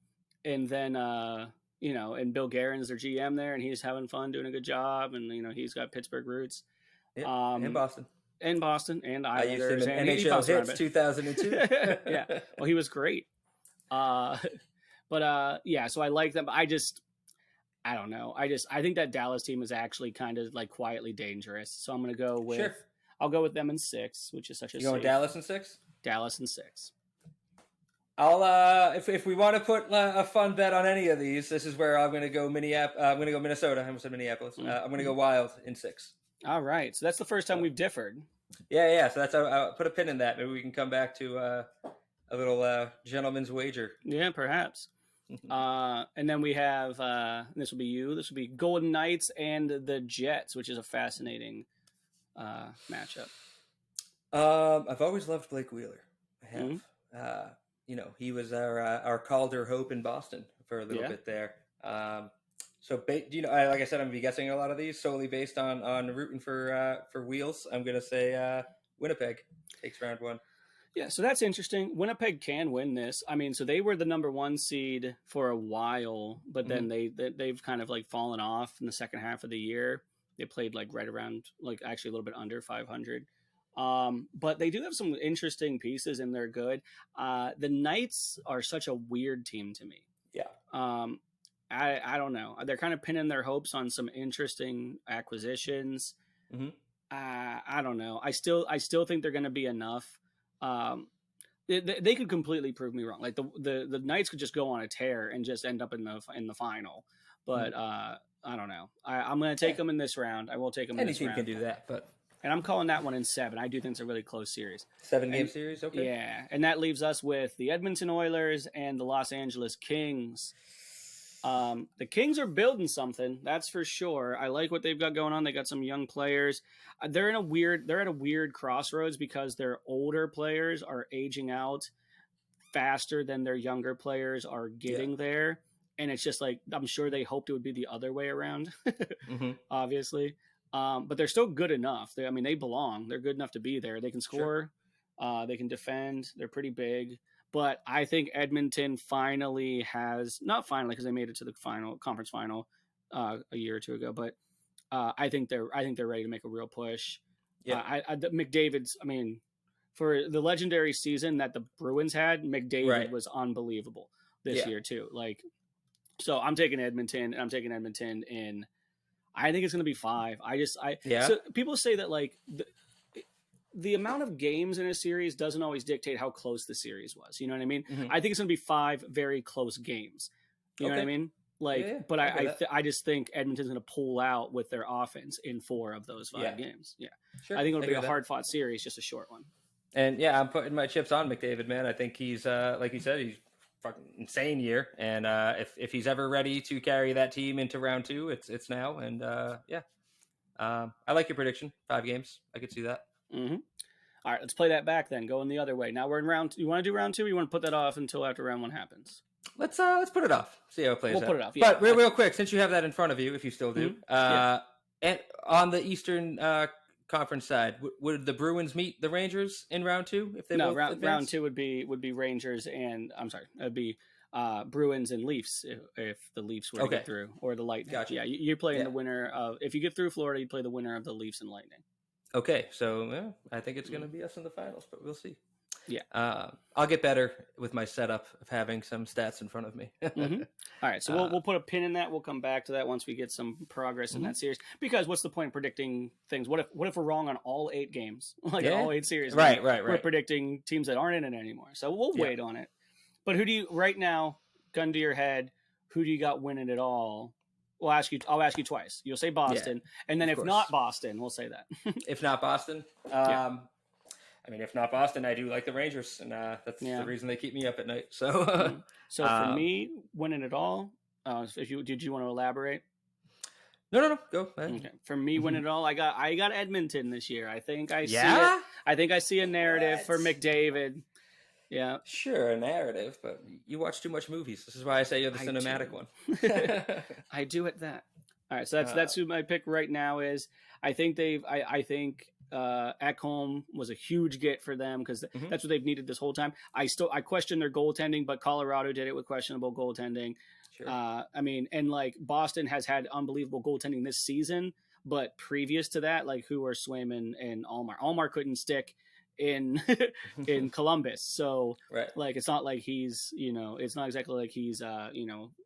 then and Bill Guerin's their GM there, and he's having fun doing a good job, and he's got Pittsburgh roots.
Yeah, in Boston.
And Islanders.
I used him in NHL Hits 2002.
Yeah, well, he was great. So I like them. I don't know. I think that Dallas team is actually kind of like quietly dangerous. So I'm going to go with. Sure. I'll go with them in 6, which is such a.
You going Dallas in 6?
Dallas in 6.
I'll if we want to put a fun bet on any of these, this is where I'm going to go I'm going to go Minnesota. I almost said Minneapolis. I'm going to go Wild in 6.
All right, so that's the first time we've differed.
Yeah. So that's I'll put a pin in that. Maybe we can come back to a little gentleman's wager.
Yeah, perhaps. And then we have this will be you. This will be Golden Knights and the Jets, which is a fascinating matchup.
I've always loved Blake Wheeler. I have. He was our Calder hope in Boston for a little bit there. So, like I said, I'm going to be guessing a lot of these solely based on rooting for Wheels. I'm going to say Winnipeg takes round 1.
Yeah, so that's interesting. Winnipeg can win this. I mean, so they were the number 1 seed for a while, but then they've kind of like fallen off in the second half of the year. They played like right around, like actually a little bit under 500. But they do have some interesting pieces and they're good. The Knights are such a weird team to me.
Yeah.
I don't know. They're kind of pinning their hopes on some interesting acquisitions. I don't know. I still think they're going to be enough. They could completely prove me wrong. Like the Knights could just go on a tear and just end up in the final. But I don't know. I'm going to take them in this round. I will take them in this round.
Any team can do that,
and I'm calling that one in 7. I do think it's a really close series.
7-game series, okay.
Yeah, and that leaves us with the Edmonton Oilers and the Los Angeles Kings. The Kings are building something, that's for sure. I like what they've got going on. They got some young players. They're at a weird crossroads because their older players are aging out faster than their younger players are getting there. And it's just like, I'm sure they hoped it would be the other way around, obviously. But they're still good enough. They belong. They're good enough to be there. They can score. Sure. They can defend. They're pretty big. But I think Edmonton finally has, not finally because they made it to the conference final a year or two ago, but I think they're ready to make a real push. Yeah, McDavid's. For the legendary season that the Bruins had, McDavid was unbelievable this year too. So I'm taking Edmonton, and I'm taking Edmonton in. I think it's going to be 5. So people say that the amount of games in a series doesn't always dictate how close the series was. You know what I mean? I think it's going to be 5 very close games. You know what I mean? But I just think Edmonton's going to pull out with their offense in 4 of those 5 games. Yeah. Sure. I think it'll be a hard fought series, just a short one.
And I'm putting my chips on McDavid, man. I think he's, like you said, he's fucking insane year. And if he's ever ready to carry that team into round 2, it's now. And I like your prediction. 5 games. I could see that.
Mm-hmm. All right, let's play that back then. Going the other way. Now we're in round 2. You want to do round 2? Or you want to put that off until after round 1 happens?
Let's put it off. See how it plays out.
We'll put it off. Yeah.
But real quick, since you have that in front of you, if you still do, and on the Eastern Conference side, would the Bruins meet the Rangers in round 2 if they both advance?
Round 2 would be Rangers and it'd be Bruins and Leafs if the Leafs were to get through, or the Lightning.
Gotcha.
Yeah, you're playing the winner of, if you get through Florida, you play the winner of the Leafs and Lightning.
Okay, so I think it's going to be us in the finals, but we'll see.
Yeah.
I'll get better with my setup of having some stats in front of me.
Mm-hmm. All right, so we'll put a pin in that. We'll come back to that once we get some progress in that series. Because what's the point of predicting things? What if we're wrong on all 8 games, all 8 series?
Right.
We're predicting teams that aren't in it anymore. So we'll wait on it. But who do you right now, gun to your head? Who do you got winning it all? I'll ask you twice. You'll say Boston, and then if not Boston, we'll say that.
If not Boston, if not Boston, I do like the Rangers, and that's the reason they keep me up at night. So,
for me, winning it all. Did you want to elaborate?
No, go.
Okay. For me, winning it all, I got Edmonton this year. I think I see it. I think I see a narrative for McDavid. Yeah,
sure, a narrative, but you watch too much movies. This is why I say you're the cinematic one.
I do at that. All right, so that's who my pick right now is. I think I think Ekholm was a huge get for them because that's what they've needed this whole time. I question their goaltending, but Colorado did it with questionable goaltending.
Sure.
And Boston has had unbelievable goaltending this season, but previous to that, who were Swayman and Almar. Almar couldn't stick in Columbus, so it's not like he's it's not exactly like he's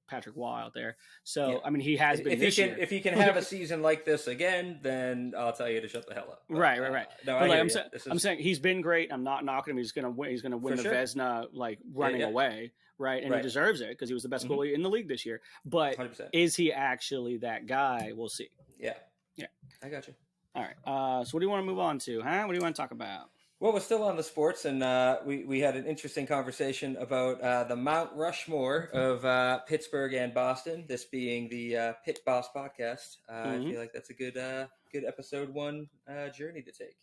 Patrick Waugh out there. So he has been
if he can have a season like this again, then I'll tell you to shut the hell up. But,
right. No, I'm saying he's been great. I'm not knocking him. He's gonna win the Vezina running away, right? And he deserves it because he was the best goalie in the league this year. But 100%. Is he actually that guy? We'll see.
Yeah, I got you.
All right. So what do you want to move on to? What do you want to talk about?
Well, we're still on the sports, and we had an interesting conversation about the Mount Rushmore of Pittsburgh and Boston, this being the Pitt Bos podcast. I feel like that's a good episode 1 journey to take.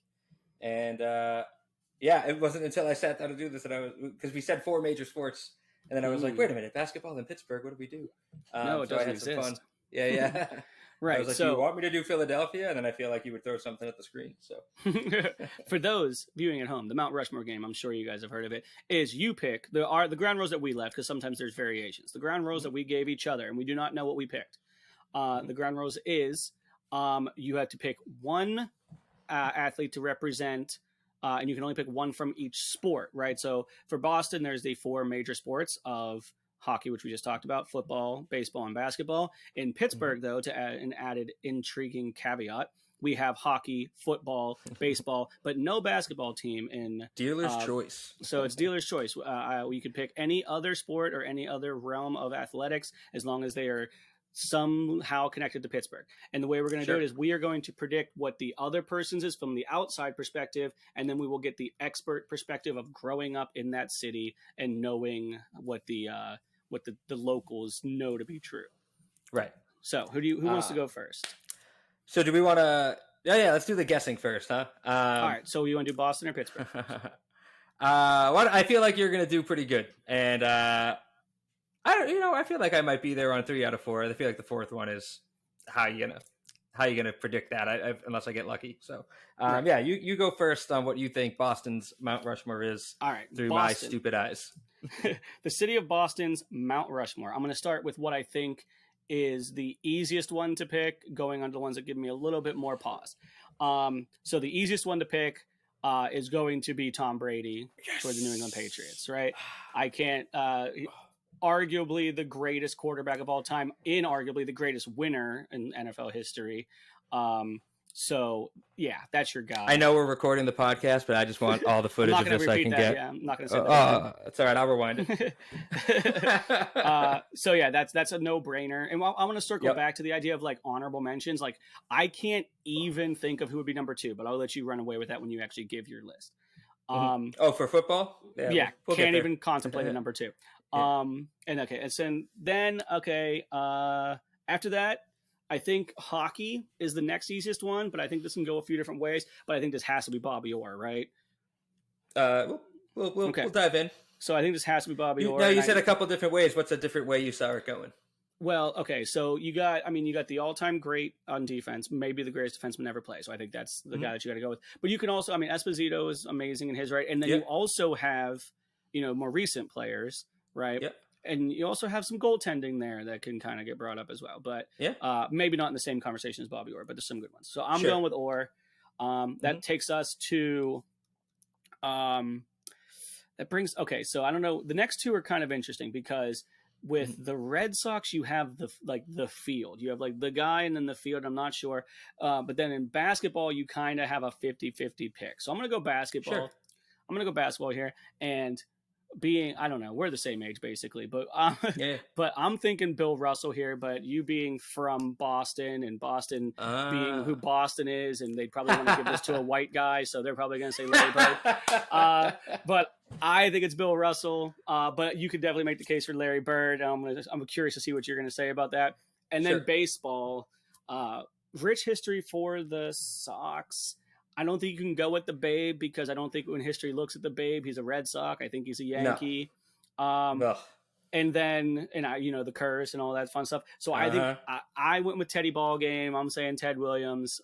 And, it wasn't until I sat down to do this that because we said 4 major sports, and then I was like, wait a minute, basketball in Pittsburgh, what do we do?
No, it doesn't exist.
Some fun. Yeah.
Right.
I was like, do you want me to do Philadelphia? And then I feel like you would throw something at the screen. So
for those viewing at home, the Mount Rushmore game, I'm sure you guys have heard of it, is you pick the ground rules that we left, because sometimes there's variations. The ground rules that we gave each other, and we do not know what we picked. The ground rules is you have to pick one athlete to represent, and you can only pick one from each sport, right? So for Boston, there's the 4 major sports of hockey, which we just talked about, football, baseball, and basketball. In Pittsburgh, though, to add an added intriguing caveat, we have hockey, football, baseball, but no basketball team in
dealer's choice.
So it's dealer's choice. You could pick any other sport or any other realm of athletics as long as they are somehow connected to Pittsburgh. And the way we're going to do it is we are going to predict what the other person's is from the outside perspective, and then we will get the expert perspective of growing up in that city and knowing what the locals know to be true. Right. So who wants to go first?
So do we want to? Yeah. Let's do the guessing first, huh?
All right. So you want to do Boston or Pittsburgh?
I feel like you're going to do pretty good, and I feel like I might be there on 3 out of 4. I feel like the 4th one is how you gonna predict that? Unless I get lucky. So you go first on what you think Boston's Mount Rushmore is.
All right,
through my stupid eyes.
The city of Boston's Mount Rushmore. I'm going to start with what I think is the easiest one to pick, going on to the ones that give me a little bit more pause. So the easiest one to pick is going to be Tom Brady for the New England Patriots, right? I can't. Arguably the greatest quarterback of all time, inarguably the greatest winner in NFL history. So yeah, that's your guy.
I know we're recording the podcast, but I just want all the footage of this I can get.
Yeah, I'm not going to say that.
That's all right. I'll rewind it.
So yeah, that's a no-brainer. And I want to circle back to the idea of honorable mentions. I can't even think of who would be number 2, but I'll let you run away with that when you actually give your list.
For football?
We'll can't even contemplate a number 2. After that, I think hockey is the next easiest one, but I think this can go a few different ways. But I think this has to be Bobby Orr, right?
We'll dive in.
So I think this has to be Bobby Orr.
No, you said a couple different ways. What's a different way you saw it going?
Well, okay, so you got the all-time great on defense, maybe the greatest defenseman ever play. So I think that's the guy that you got to go with. But you can also, Esposito is amazing in his right, and then you also have, more recent players. Right.
Yep.
and you also have some goaltending there that can kind of get brought up as well. But maybe not in the same conversation as Bobby Orr, but there's some good ones. So I'm going with Orr. That takes us to that brings. Okay, so I don't know. The next two are kind of interesting because with the Red Sox, you have the field. You have like the guy and then the field. I'm not sure. But then in basketball, you kind of have a 50-50 pick. So I'm going to go basketball.
Sure.
I'm going to go basketball here. And I don't know, we're the same age basically, but but I'm thinking Bill Russell here. But you being from Boston and Boston being who Boston is, and they probably want to give this to a white guy, so they're probably going to say Larry Bird. But I think it's Bill Russell. But you could definitely make the case for Larry Bird. I'm curious to see what you're going to say about that. And then baseball, rich history for the Sox. I don't think you can go with the Babe because I don't think when history looks at the Babe, he's a Red Sox. I think he's a Yankee. No. And then, the curse and all that fun stuff. So I think I went with Teddy Ballgame. I'm saying Ted Williams.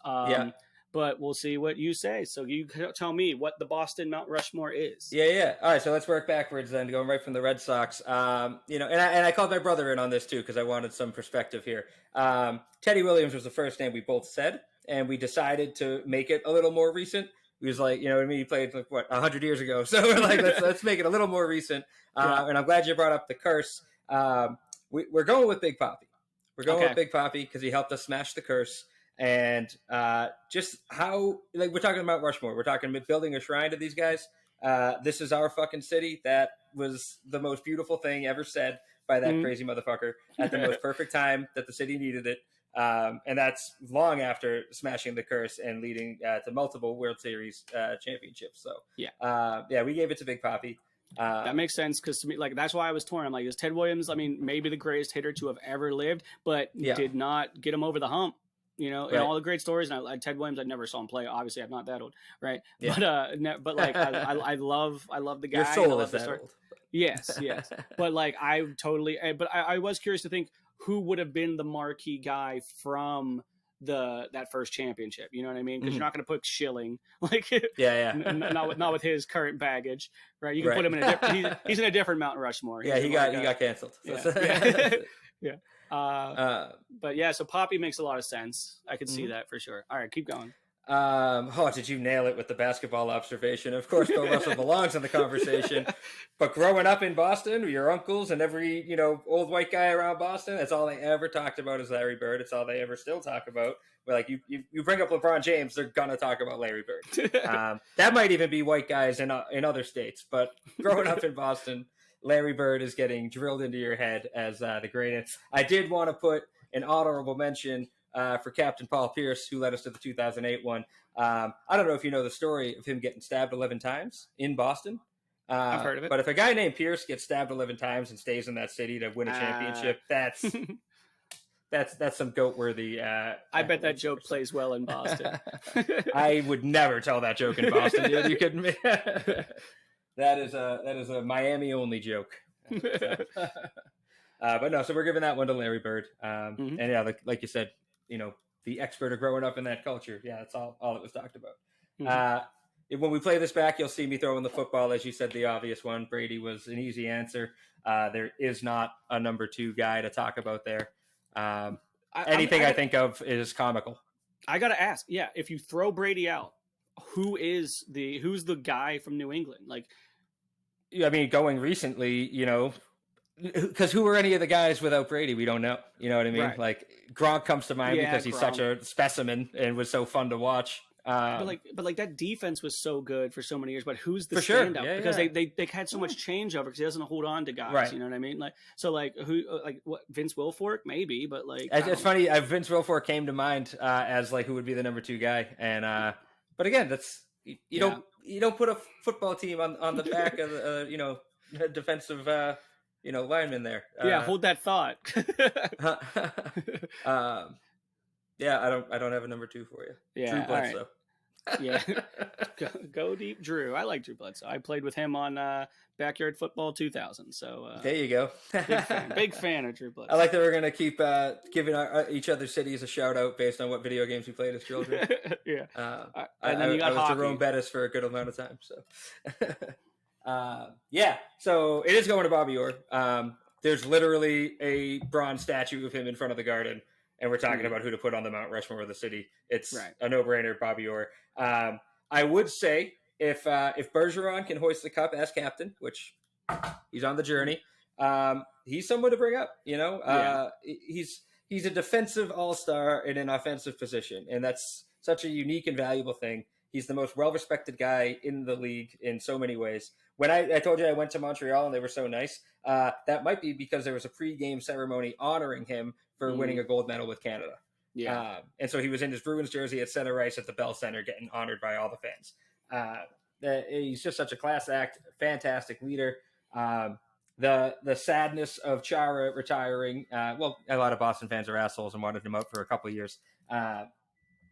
But we'll see what you say. So you tell me what the Boston Mount Rushmore is.
Yeah. All right, so let's work backwards then, going right from the Red Sox. And I called my brother in on this too because I wanted some perspective here. Teddy Williams was the first name we both said, and we decided to make it a little more recent. He was like, he played 100 years ago. So we're like, let's make it a little more recent. And I'm glad you brought up the curse. We're going with Big Papi. We're going with Big Papi because he helped us smash the curse. And just how, we're talking about Rushmore. We're talking about building a shrine to these guys. This is our fucking city. That was the most beautiful thing ever said by that crazy motherfucker at the most perfect time that the city needed it. And that's long after smashing the curse and leading to multiple World Series championships. So we gave it to Big Papi.
That makes sense because to me, that's why I was torn. I'm like, is Ted Williams? I mean, maybe the greatest hitter to have ever lived, but did not get him over the hump. And all the great stories. And Ted Williams, I never saw him play. Obviously, I'm not that old, right? Yeah. But I love the guy.
Your soul is that old.
Yes. But I was curious to think who would have been the marquee guy from that first championship. You know what I mean? Because you're not going to put Schilling, not with his current baggage, right? You can put him in a different. He's in a different Mount Rushmore.
Yeah, he got canceled.
Yeah. So Papi makes a lot of sense. I could see that for sure. All right, keep going.
Did you nail it with the basketball observation? Of course, Bill Russell belongs in the conversation. But growing up in Boston, your uncles and every, old white guy around Boston, that's all they ever talked about is Larry Bird. It's all they ever still talk about. But you bring up LeBron James, they're gonna talk about Larry Bird. That might even be white guys in other states. But growing up in Boston, Larry Bird is getting drilled into your head as the greatest. I did want to put an honorable mention for Captain Paul Pierce, who led us to the 2008 one. I don't know if you know the story of him getting stabbed 11 times in Boston.
I've heard of it.
But if a guy named Pierce gets stabbed 11 times and stays in that city to win a championship, that's some goat-worthy.
I bet that joke plays well in Boston.
I would never tell that joke in Boston, dude. You kidding me? That is a Miami-only joke. But no, so we're giving that one to Larry Bird. And yeah, like you said, the expert of growing up in that culture. Yeah, that's all it was talked about. When we play this back, you'll see me throwing the football, as you said, the obvious one. Brady was an easy answer. There is not a number 2 guy to talk about there. Anything I think of is comical.
I got to ask, if you throw Brady out, who's the guy from New England?
Going recently, because who were any of the guys without Brady? We don't know. You know what I mean? Right. Gronk comes to mind because he's such a specimen and was so fun to watch.
But that defense was so good for so many years. But who's the standout?
Yeah,
because they had so much changeover because he doesn't hold on to guys. Right. You know what I mean? What Vince Wilfork maybe, but
it's funny. Vince Wilfork came to mind as who would be the number 2 guy, and but again, that's you don't put a football team on the back of the defensive. Lineman there.
Hold that thought.
I don't have a number 2 for you.
Yeah,
Drew Bledsoe.
Go deep, Drew. I like Drew Bledsoe. I played with him on Backyard Football 2000. So
there you go.
Big fan of Drew Bledsoe.
I like that we're gonna keep giving each other cities a shout out based on what video games we played as children.
And then you got
I was
hockey.
Jerome Bettis for a good amount of time. So. So it is going to Bobby Orr. there's literally a bronze statue of him in front of the Garden, and we're talking about who to put on the Mount Rushmore of the city. It's a no-brainer, Bobby Orr. I would say if Bergeron can hoist the cup as captain, which he's on the journey, he's someone to bring up. He's a defensive all-star in an offensive position, and that's such a unique and valuable thing. He's the most well-respected guy in the league in so many ways. When I told you I went to Montreal and they were so nice, that might be because there was a pre-game ceremony honoring him for winning a gold medal with Canada. Yeah. And so he was in his Bruins jersey at center ice at the Bell Center getting honored by all the fans. He's just such a class act, fantastic leader. The sadness of Chara retiring, a lot of Boston fans are assholes and wanted him out for a couple of years,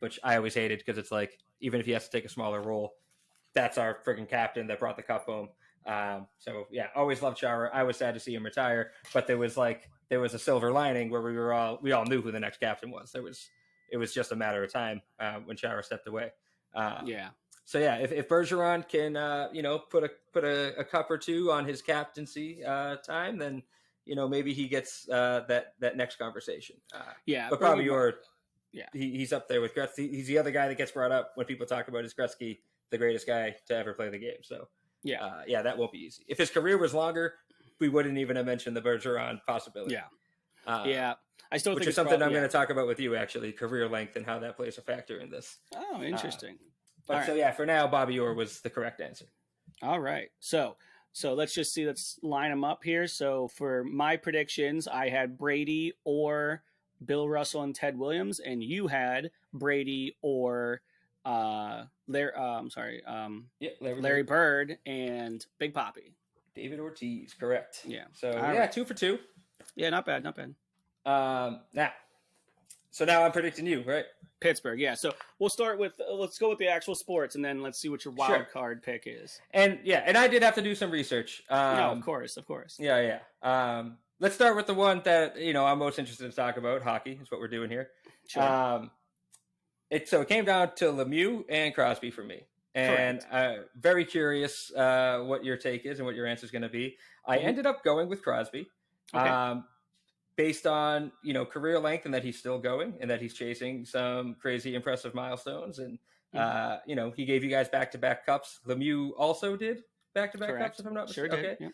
which I always hated because it's like, even if he has to take a smaller role, that's our friggin' captain that brought the cup home. So yeah, always loved Chara. I was sad to see him retire, but there was a silver lining where we all knew who the next captain was. It was just a matter of time when Chara stepped away. So yeah, if Bergeron can put a cup or two on his captaincy time, then maybe he gets that next conversation. But Bobby Orr, he's up there with Gretzky. He's the other guy that gets brought up when people talk about is Gretzky, the greatest guy to ever play the game. So that won't be easy. If his career was longer, we wouldn't even have mentioned the Bergeron possibility. I still think it's something I'm going to talk about with you, actually, career length and how that plays a factor in this.
Oh, interesting.
For now, Bobby Orr was the correct answer.
All right. So let's line them up here. So for my predictions, I had Brady or Bill Russell and Ted Williams, and you had Brady or Larry Bird and Big Papi.
David Ortiz, correct.
Yeah.
So 2 for 2.
Yeah, not bad.
So now I'm predicting you, right?
Pittsburgh, yeah. So we'll start with let's go with the actual sports, and then let's see what your wild card pick is.
And I did have to do some research.
No, of course.
Yeah. Let's start with the one that I'm most interested to talk about. Hockey is what we're doing here.
Sure.
It came down to Lemieux and Crosby for me, and very curious what your take is and what your answer is going to be. I ended up going with Crosby. Okay. Based on career length and that he's still going and that he's chasing some crazy impressive milestones, and he gave you guys back-to-back cups. Lemieux also did back-to-back cups, if I'm not mistaken.
Sure did.
Okay.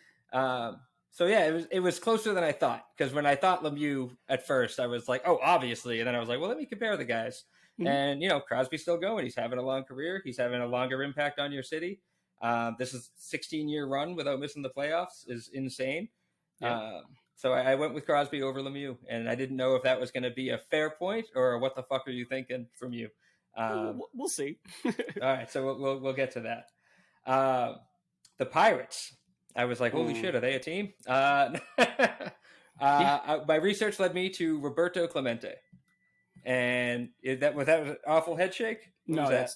Yeah. It was closer than I thought, because when I thought Lemieux at first, I was like, oh, obviously, and then I was like, well, let me compare the guys. And Crosby's still going. He's having a long career. He's having a longer impact on your city. This is 16-year run without missing the playoffs is insane. Yeah. So I went with Crosby over Lemieux, and I didn't know if that was going to be a fair point or what the fuck are you thinking from you.
We'll see.
All right, so we'll get to that. The Pirates. I was like, holy shit, are they a team? My research led me to Roberto Clemente, and that was an awful head shake.
No,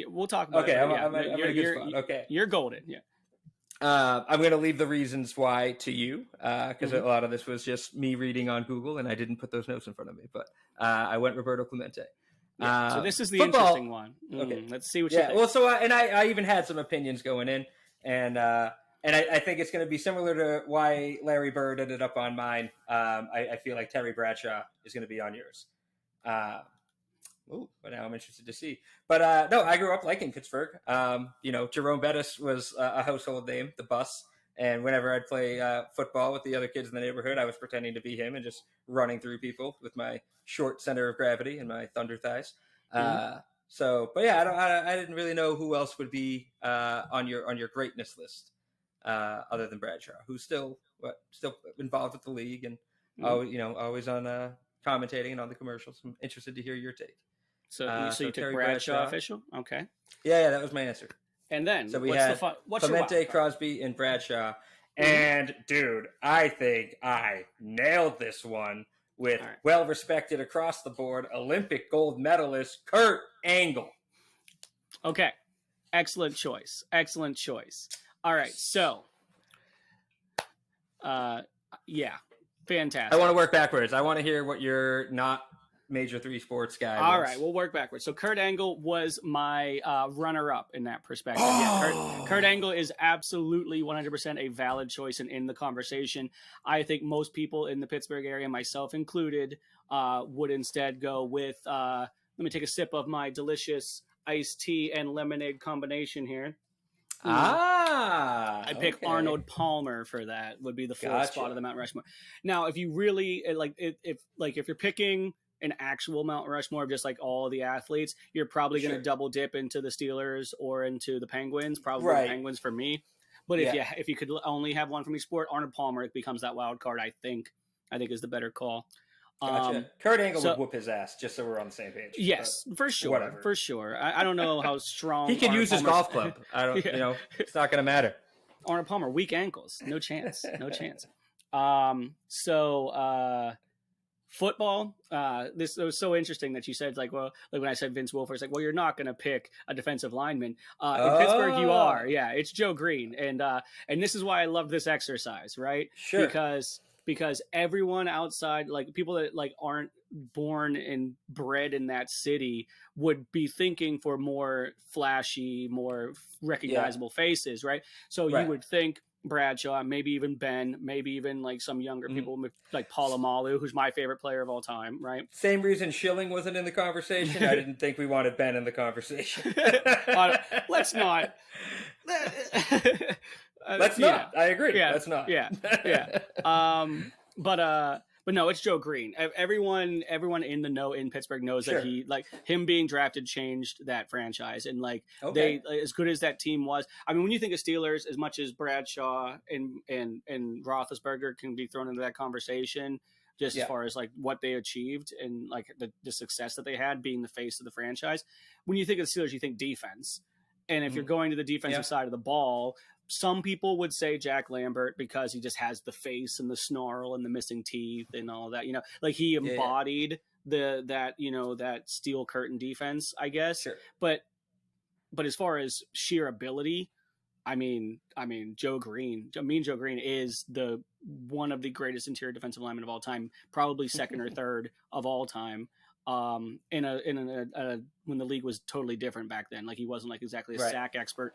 we'll talk about it.
I'm in a good spot. Okay,
you're golden. Yeah.
I'm going to leave the reasons why to you, because a lot of this was just me reading on Google, and I didn't put those notes in front of me. But I went Roberto Clemente.
So this is the interesting one. Okay, let's see what you think.
Well, I even had some opinions going in, and I think it's going to be similar to why Larry Bird ended up on mine. I feel like Terry Bradshaw is going to be on yours. But now I'm interested to see. But no, I grew up liking Pittsburgh. Jerome Bettis was a household name, the Bus. And whenever I'd play football with the other kids in the neighborhood, I was pretending to be him and just running through people with my short center of gravity and my thunder thighs. I didn't really know who else would be on your greatness list other than Bradshaw, who's still involved with the league and always on commentating and on the commercials. I'm interested to hear your take.
So you took Bradshaw official? Okay.
Yeah, that was my answer.
And then,
so we had Clemente, Crosby, and Bradshaw. And, dude, I think I nailed this one with well-respected across the board Olympic gold medalist Kurt Angle.
Okay. Excellent choice. All right, so, fantastic.
I want to work backwards. I want to hear what you're not major three sports guy.
All
once.
right, we'll work backwards. So Kurt Angle was my runner-up in that perspective.
Oh.
Yeah, Kurt Angle is absolutely 100% a valid choice and in the conversation. I think most people in the Pittsburgh area, myself included, would instead go with, let me take a sip of my delicious iced tea and lemonade combination here. I pick
okay.
Arnold Palmer for that. Would be the fourth spot of the Mount Rushmore. Now, if you really if you're picking an actual Mount Rushmore of just like all of the athletes, you're probably going to double dip into the Steelers or into the Penguins. Probably the Penguins for me. But if you could only have one from each sport, Arnold Palmer becomes that wild card. I think is the better call.
Gotcha. Kurt Angle would whoop his ass, just so we're on the same page.
Yes, for sure. Whatever. For sure. I don't know how strong
he can use his golf club. I don't. It's not going to matter.
Arnold Palmer, weak ankles, no chance, no chance. Football. This was so interesting that you said like when I said Vince Wilfork, it's like, well, you're not going to pick a defensive lineman in Pittsburgh. You are, yeah. It's Joe Green, and this is why I love this exercise, right?
Sure.
Because everyone outside, like people that like aren't born and bred in that city, would be thinking for more flashy, more recognizable faces, right? So you would think Bradshaw, maybe even Ben, maybe even like some younger people like Polamalu, who's my favorite player of all time, right?
Same reason Schilling wasn't in the conversation. I didn't think we wanted Ben in the conversation.
Let's not.
Let's not. I agree.
Yeah,
let's not.
Yeah. But no, it's Joe Green. Everyone in the know in Pittsburgh knows that he, like, him being drafted changed that franchise, and like they, as good as that team was. I mean, when you think of Steelers, as much as Bradshaw and Roethlisberger can be thrown into that conversation, just as far as like what they achieved and like the success that they had being the face of the franchise. When you think of the Steelers, you think defense. And if you're going to the defensive side of the ball, some people would say Jack Lambert because he just has the face and the snarl and the missing teeth and all that. Like he embodied that steel curtain defense, I guess.
Sure.
But as far as sheer ability, I mean, Joe Green is the one of the greatest interior defensive linemen of all time, probably second or third of all time. When the league was totally different back then, like he wasn't like exactly a sack expert,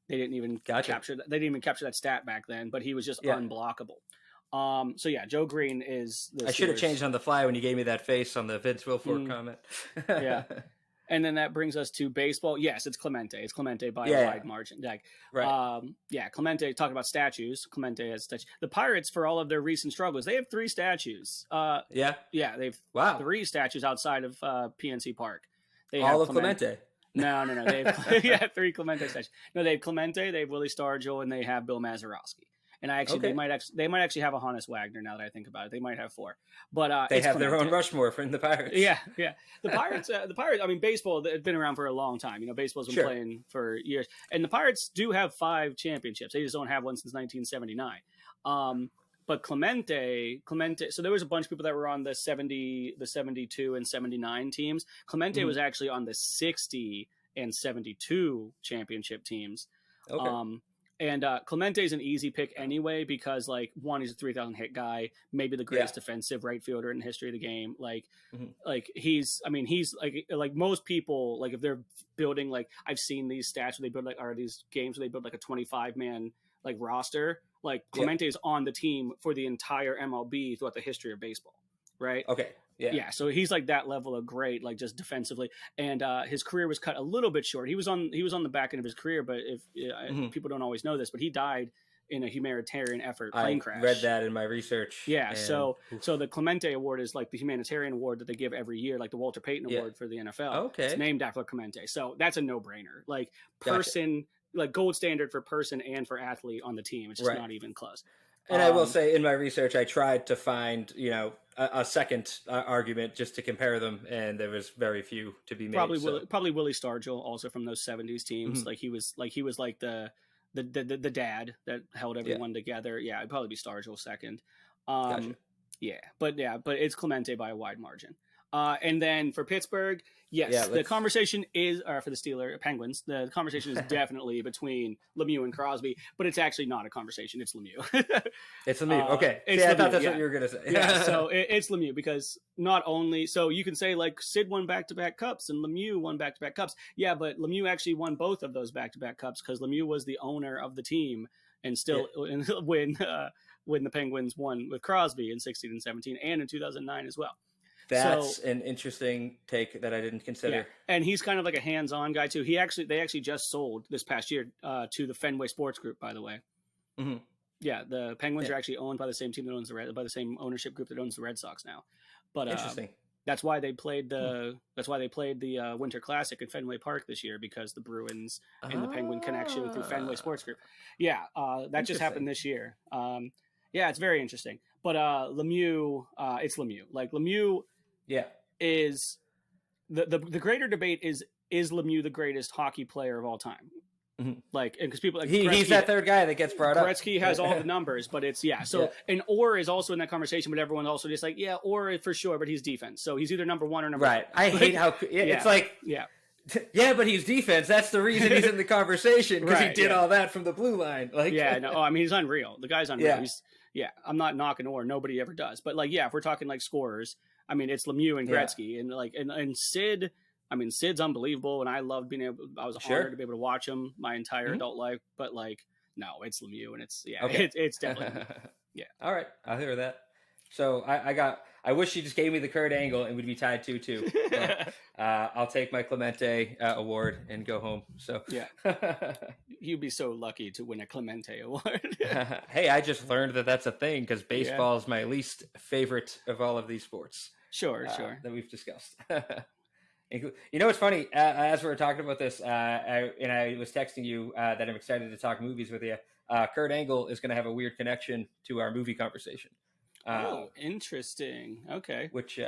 they didn't even capture that. They didn't even capture that stat back then, but he was just unblockable. So yeah, Joe Green is. I
should have changed on the fly when you gave me that face on the Vince Wilfork comment.
Yeah. And then that brings us to baseball. Yes, it's Clemente. It's Clemente by a wide margin. Like, Clemente, talking about statues. Clemente has statues. The Pirates, for all of their recent struggles, they have 3 statues. They have 3 statues outside of PNC Park. They
all of Clemente.
No. They have 3 Clemente statues. No, they have Clemente, they have Willie Stargell, and they have Bill Mazeroski. And they might actually have a Hannes Wagner now that I think about it. They might have 4, but
they have their own Rushmore for the Pirates.
Yeah. The Pirates. I mean, baseball has been around for a long time. Baseball's been playing for years, and the Pirates do have 5 championships. They just don't have one since 1979. But Clemente. So there was a bunch of people that were on the 70, the 72, and 79 teams. Clemente was actually on the 60 and 72 championship teams.
Okay.
And Clemente is an easy pick anyway because, like, one, he's a 3,000 hit guy, maybe the greatest defensive right fielder in the history of the game. Like he's like most people, like if they're building, like I've seen these stats where they build these games where they build like a 25-man like roster. Like Clemente is on the team for the entire MLB throughout the history of baseball, right?
Okay.
Yeah, so he's like that level of great, like just defensively, and his career was cut a little bit short. He was on the back end of his career, but if people don't always know this, but he died in a humanitarian effort plane crash.
I read that in my research.
Yeah, so the Clemente Award is like the humanitarian award that they give every year, like the Walter Payton Award for the NFL.
Okay,
it's named after Clemente, so that's a no-brainer. Like person, like gold standard for person and for athlete on the team. It's just not even close.
And I will say, in my research, I tried to find, a second argument just to compare them, and there was very few to be made.
Probably Willie Stargell, also from those 70s teams. Like he was like the dad that held everyone together. Yeah, it'd probably be Stargell second.
Gotcha.
But it's Clemente by a wide margin. And then for Pittsburgh, yes, the conversation is, or for the Penguins, the conversation is definitely between Lemieux and Crosby, but it's actually not a conversation. It's Lemieux.
It's Lemieux. Okay.
It's
I
Lemieux,
thought that's what you were going to say.
Yeah, so it's Lemieux because not only, so you can say like Sid won back-to-back cups and Lemieux won back-to-back cups. Yeah, but Lemieux actually won both of those back-to-back cups because Lemieux was the owner of the team and still when the Penguins won with Crosby in 16 and 17 and in 2009 as well.
That's an interesting take that I didn't consider.
Yeah. And he's kind of like a hands-on guy too. They actually just sold this past year to the Fenway Sports Group, by the way.
Mm-hmm.
Yeah, the Penguins are actually owned by the same team that owns by the same ownership group that owns the Red Sox now. But
interesting.
That's why they played the Winter Classic at Fenway Park this year, because the Bruins and the Penguin connection through Fenway Sports Group. Yeah, that just happened this year. Yeah, it's very interesting. But Lemieux, it's Lemieux. Like Lemieux. Yeah, is the greater debate is Lemieux the greatest hockey player of all time? Mm-hmm. Like, and because people like
he's that third guy that gets brought up.
Gretzky has all the numbers, but it's and Orr is also in that conversation, but everyone's also just like Orr for sure, but he's defense, so he's either number one or number
right.
2.
I hate how it's like but he's defense. That's the reason he's in the conversation because he did all that from the blue line. Like
I mean he's unreal. The guy's unreal. I'm not knocking Orr. Nobody ever does, but like if we're talking like scorers. I mean, it's Lemieux and Gretzky, and like, and Sid. I mean, Sid's unbelievable, and I loved being able. I was honored to be able to watch him my entire adult life. But like, no, it's Lemieux, and it's it's definitely
All right, I'll hear that. So I wish you just gave me the Kurt Angle, and we'd be tied 2-2. But, I'll take my Clemente award and go home. So
you'd be so lucky to win a Clemente award.
Hey, I just learned that that's a thing because baseball is my least favorite of all of these sports.
Sure.
That we've discussed. You know what's funny? As we were talking about this, I was texting you that I'm excited to talk movies with you. Kurt Angle is going to have a weird connection to our movie conversation.
Interesting. Okay.
Which,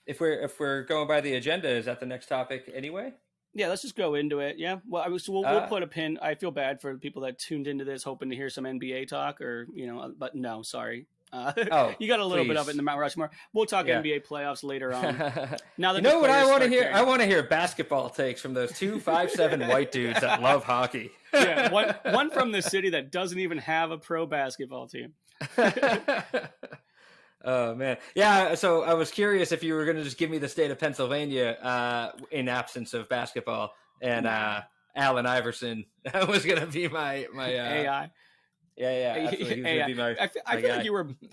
if we're going by the agenda, is that the next topic anyway?
Yeah, let's just go into it. Yeah. Well, we'll put a pin. I feel bad for people that tuned into this hoping to hear some NBA talk, or but no, sorry. You got a little bit of it in the Mount Rushmore. We'll talk NBA playoffs later on. Now that what I
want to hear? I want to hear basketball takes from those 2 5'7" white dudes that love hockey.
Yeah, one from the city that doesn't even have a pro basketball team.
Oh man, yeah. So I was curious if you were going to just give me the state of Pennsylvania in absence of basketball, and Allen Iverson was going to be my
AI.
Yeah.
I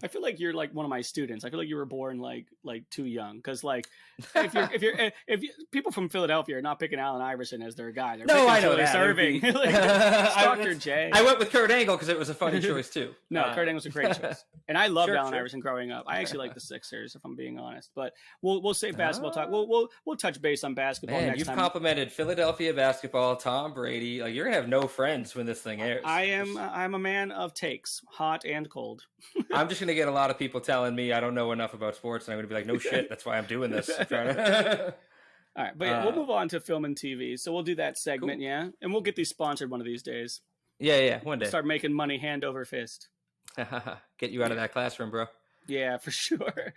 feel like you're like one of my students. I feel like you were born like too young, because like if people from Philadelphia are not picking Allen Iverson as their guy, they're
I know that.
Serving. Dr. J.
I went with Kurt Angle because it was a funny choice too.
No, Kurt Angle's a great choice, and I loved Allen Iverson growing up. I actually like the Sixers, if I'm being honest. But we'll save basketball talk. We'll touch base on basketball next time.
You've complimented Philadelphia basketball, Tom Brady. Like, you're gonna have no friends when this thing airs.
I'm a man of takes, hot and cold.
I'm just going to get a lot of people telling me I don't know enough about sports, and I'm going to be like, no shit, that's why I'm doing this. All
right, but we'll move on to film and TV. So we'll do that segment, and we'll get these sponsored one of these days.
Yeah, one day.
Start making money hand over fist.
Get you out of that classroom, bro.
Yeah, for sure.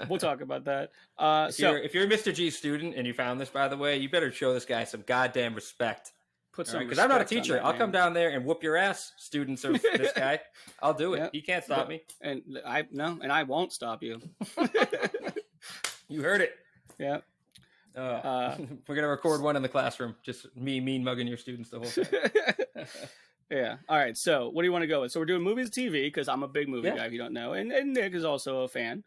We'll talk about that.
If you're a Mr. G student and you found this, by the way, you better show this guy some goddamn respect. Because I'm not a teacher. I'll come down there and whoop your ass, students of this guy. I'll do it. He can't stop me.
And I won't stop you.
You heard it.
Yeah.
We're gonna record one in the classroom. Just me mean mugging your students the whole time.
Yeah. All right. So what do you want to go with? So we're doing movies and TV because I'm a big movie guy, if you don't know, and Nick is also a fan.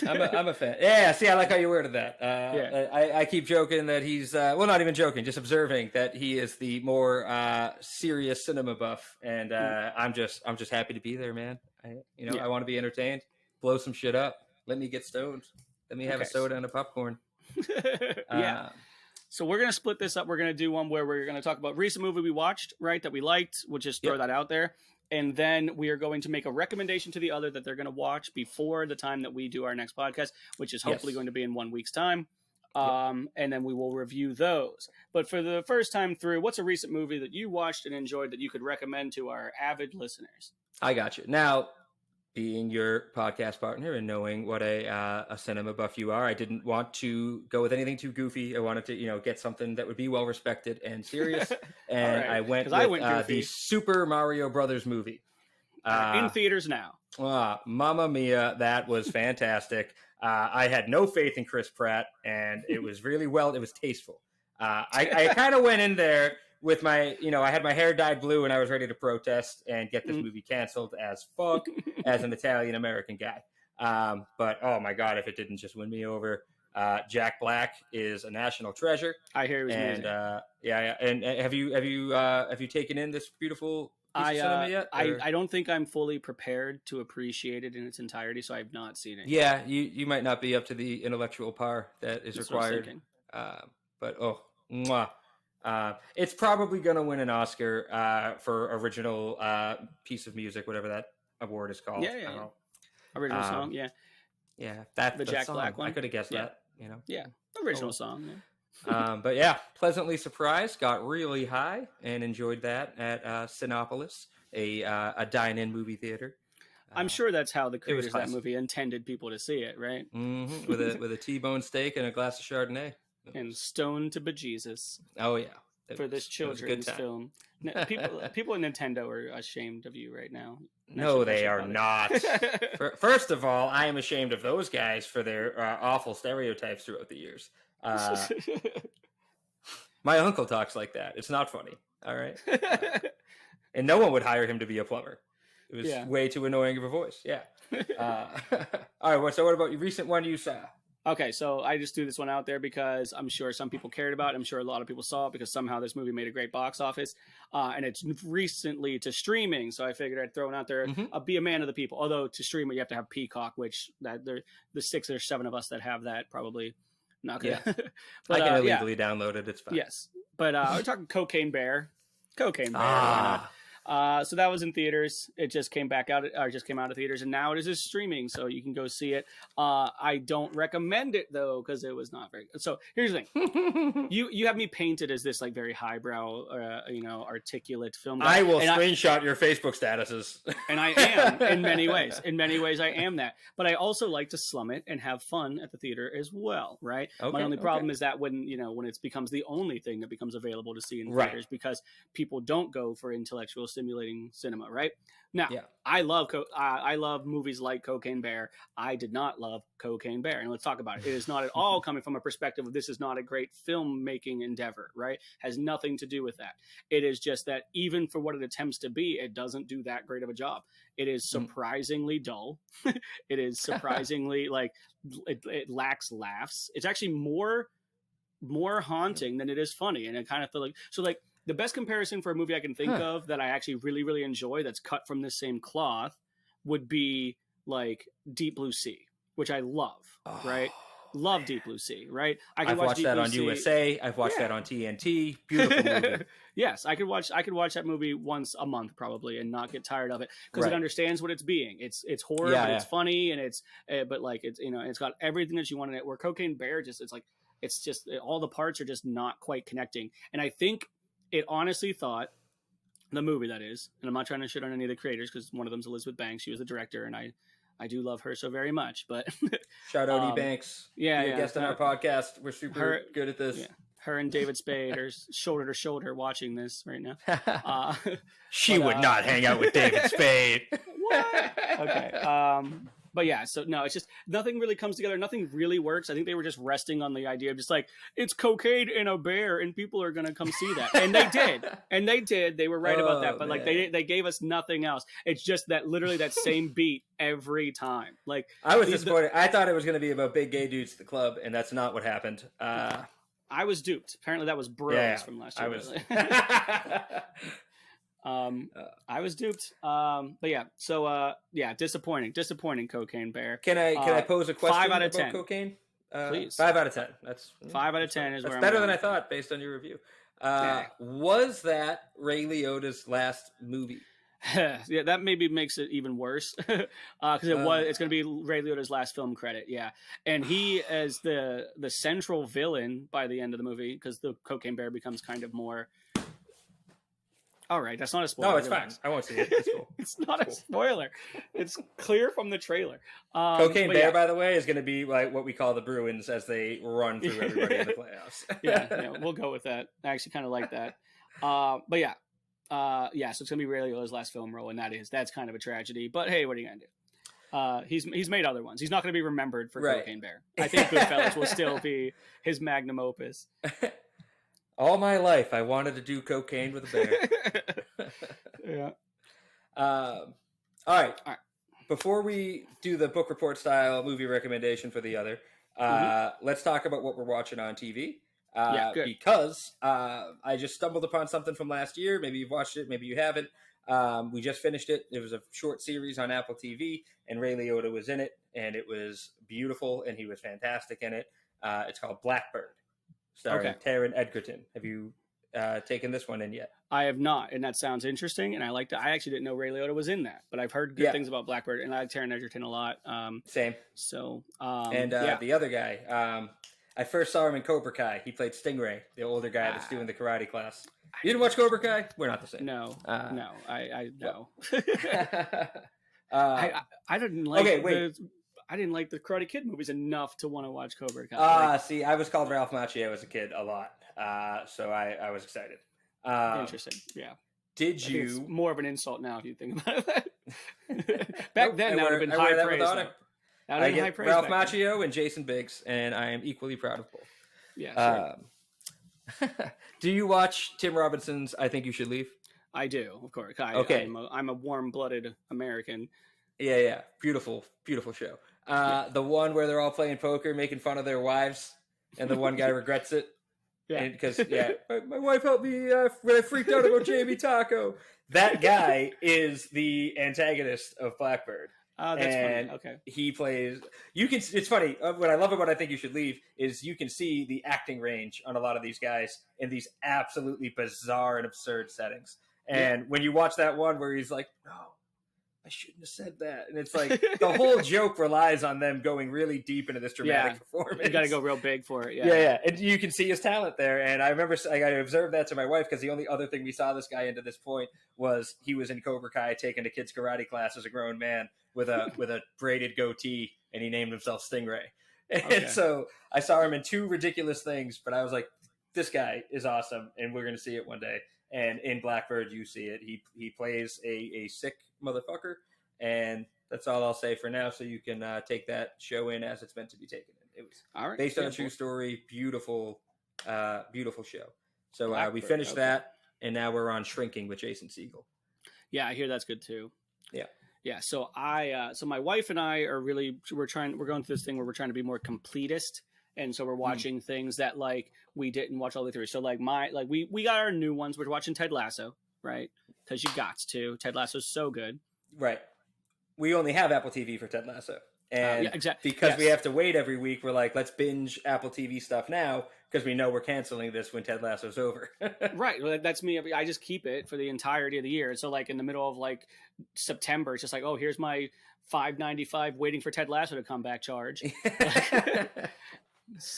I'm a fan. Yeah, see, I like how you worded that. I keep joking that he's not even joking, just observing that he is the more serious cinema buff, and I'm just happy to be there, man. I want to be entertained, blow some shit up, let me get stoned, let me have a soda and a popcorn.
So we're gonna split this up. We're gonna do one where we're gonna talk about recent movie we watched, right, that we liked. We'll just throw that out there. And then we are going to make a recommendation to the other that they're going to watch before the time that we do our next podcast, which is hopefully going to be in 1 week's time. And then we will review those. But for the first time through, what's a recent movie that you watched and enjoyed that you could recommend to our avid listeners?
I got you. Now, being your podcast partner and knowing what a cinema buff you are, I didn't want to go with anything too goofy. I wanted to, get something that would be well respected and serious. And
right.
I went
'Cause
with
I went goofy.
the Super Mario Brothers movie.
In theaters now.
Mamma mia, that was fantastic. I had no faith in Chris Pratt, and it was really it was tasteful. I kind of went in there with my, I had my hair dyed blue and I was ready to protest and get this movie canceled as fuck as an Italian American guy. But oh my God, if it didn't just win me over. Jack Black is a national treasure.
I hear it was
and
amazing.
yeah. And have you taken in this beautiful piece of cinema yet?
I don't think I'm fully prepared to appreciate it in its entirety, so I've not seen it.
Yeah, you might not be up to the intellectual par that is required. But mwah. It's probably going to win an Oscar for original piece of music, whatever that award is called.
Yeah. Original song, yeah.
Yeah, that's
the Jack
song.
Black one.
I could have guessed that,
Yeah, original song. Yeah.
But yeah, pleasantly surprised, got really high and enjoyed that at Cinepolis, a dine-in movie theater.
I'm sure that's how the creators of that movie intended people to see it, right?
Mm-hmm. With a T-bone steak and a glass of Chardonnay.
And stoned to bejesus.
Oh yeah.
For this children's film. People at Nintendo are ashamed of you right now.
No, they are not. First of all, I am ashamed of those guys for their awful stereotypes throughout the years. My uncle talks like that. It's not funny. All right. And no one would hire him to be a plumber. It was way too annoying of a voice. Yeah. All right. So what about your recent one you saw?
Okay, so I just threw this one out there because I'm sure some people cared about it. I'm sure a lot of people saw it because somehow this movie made a great box office. And it's recently to streaming, so I figured I'd throw it out there. I'll be a man of the people. Although to stream it, you have to have Peacock, which the 6 or 7 of us that have that probably not good. Yeah.
But, I can illegally download it. It's fine.
Yes. But we're talking Cocaine Bear. Cocaine Bear. Why not? So that was in theaters. It just came out of theaters, and now it is streaming, so you can go see it. I don't recommend it though because it was not very good. So here's the thing: you have me painted as this like very highbrow, articulate film guy.
I will screenshot your Facebook statuses,
and I am in many ways. In many ways, I am that. But I also like to slum it and have fun at the theater as well, right? Okay, my only problem is that when it becomes the only thing that becomes available to see in theaters because people don't go for intellectual stimulating cinema, right? Now, I love movies like Cocaine Bear. I did not love Cocaine Bear, and let's talk about it. It is not at all coming from a perspective of this is not a great filmmaking endeavor, right? Has nothing to do with that. It is just that even for what it attempts to be, it doesn't do that great of a job. It is surprisingly dull. It is surprisingly it lacks laughs. It's actually more haunting than it is funny, and I kind of feel like the best comparison for a movie I can think of that I actually really, really enjoy that's cut from this same cloth would be like Deep Blue Sea, which I love, right? Love Deep Blue Sea, right?
I've watched that on USA. I've watched that on TNT. Beautiful movie.
Yes, I could watch that movie once a month probably and not get tired of it because it understands what it's being. It's horror, but it's funny, and it's it's got everything that you want in it. Where Cocaine Bear it's just all the parts are just not quite connecting, and I think it honestly thought, the movie that is, and I'm not trying to shit on any of the creators because one of them's Elizabeth Banks. She was the director, and I do love her so very much. But
shout out E. Banks.
Yeah,
a guest on our podcast. We're super good at this.
Yeah. Her and David Spade are shoulder to shoulder watching this right now.
She would not hang out with David Spade.
What? Okay. But yeah, so no, it's just nothing really comes together. Nothing really works. I think they were just resting on the idea of just like, it's cocaine and a bear and people are going to come see that. And they did. And they did. They were right about that. But like they gave us nothing else. It's just that literally that same beat every time. Like
I was disappointed. I thought it was going to be about big gay dudes at the club, and that's not what happened.
I was duped. Apparently that was Bros from last year. I was duped. But yeah, so disappointing Cocaine Bear.
Can I pose a question
5 out of
about
10.
cocaine?
Please.
5 out of 10. That's
5 out of 10 is
that's
where
better
I'm
than I thought based on your review. Was that Ray Liotta's last movie?
Yeah, that maybe makes it even worse because it's going to be Ray Liotta's last film credit. Yeah, and he as the central villain by the end of the movie because the Cocaine Bear becomes kind of more All right, that's not a spoiler.
No, it's facts. I won't see it. It's cool.
It's not a spoiler. It's clear from the trailer.
Cocaine Bear, by the way, is going to be like what we call the Bruins as they run through everybody in the playoffs.
yeah, we'll go with that. I actually kind of like that. But yeah. So it's gonna be Ray Liotta's last film role, and that's kind of a tragedy. But hey, what are you gonna do? He's made other ones. He's not gonna be remembered for Cocaine Bear. I think Goodfellas will still be his magnum opus.
All my life, I wanted to do cocaine with a bear.
Yeah.
All right. Before we do the book report style movie recommendation for the other, let's talk about what we're watching on TV. Because I just stumbled upon something from last year. Maybe you've watched it, maybe you haven't. We just finished it. It was a short series on Apple TV, and Ray Liotta was in it, and it was beautiful, and he was fantastic in it. It's called Blackbird, starring Taron Egerton. Have you taken this one in yet?
I have not, and that sounds interesting, and I liked it. I actually didn't know Ray Liotta was in that, but I've heard good things about Blackbird, and I like Taron Egerton a lot. Same. So,
the other guy, I first saw him in Cobra Kai. He played Stingray, the older guy that's doing the karate class. You didn't watch Cobra Kai? We're not the same.
No, I no. I didn't like.
Okay, wait.
I didn't like the Karate Kid movies enough to want to watch Cobra Kai.
See, I was called Ralph Macchio as a kid a lot, so I was excited.
Interesting, yeah.
Did you?
It's more of an insult now if you think about it. Back then, that would have been high praise.
I get Ralph Macchio and Jason Biggs, and I am equally proud of both.
Yeah. Sure.
Do you watch Tim Robinson's I Think You Should Leave?
I do, of course. I'm a warm-blooded American.
Yeah. Beautiful show. The one where they're all playing poker, making fun of their wives, and the one guy regrets it. Yeah. Because, my wife helped me when I freaked out about Jamie Taco. That guy is the antagonist of Blackbird.
Oh, that's funny. Okay.
He plays. It's funny. What I love about I Think You Should Leave is you can see the acting range on a lot of these guys in these absolutely bizarre and absurd settings. And when you watch that one where he's like, "No, I shouldn't have said that," and it's like the whole joke relies on them going really deep into this dramatic performance.
You got to go real big for it.
Yeah. And you can see his talent there. And I remember I observed that to my wife because the only other thing we saw this guy into this point was he was in Cobra Kai taking a kid's karate class as a grown man with a braided goatee, and he named himself Stingray. And so I saw him in two ridiculous things, but I was like, this guy is awesome, and we're going to see it one day. And in Blackbird, you see it. He plays a sick motherfucker, and that's all I'll say for now. So you can take that show in as it's meant to be taken in. It was based on a true story, beautiful show. So we finished that, and now we're on Shrinking with Jason Segel.
Yeah, I hear that's good too.
Yeah.
So so my wife and I are we're going through this thing where we're trying to be more completist. And so we're watching things that like we didn't watch all the way through. So like we got our new ones. We're watching Ted Lasso, right? Because you got to. Ted Lasso's so good.
Right. We only have Apple TV for Ted Lasso. And
exactly.
Because we have to wait every week, we're like, let's binge Apple TV stuff now because we know we're canceling this when Ted Lasso's over.
Right. Well, that's me. I just keep it for the entirety of the year. So like in the middle of like September, it's just like, oh, here's my $5.95 waiting for Ted Lasso to come back charge.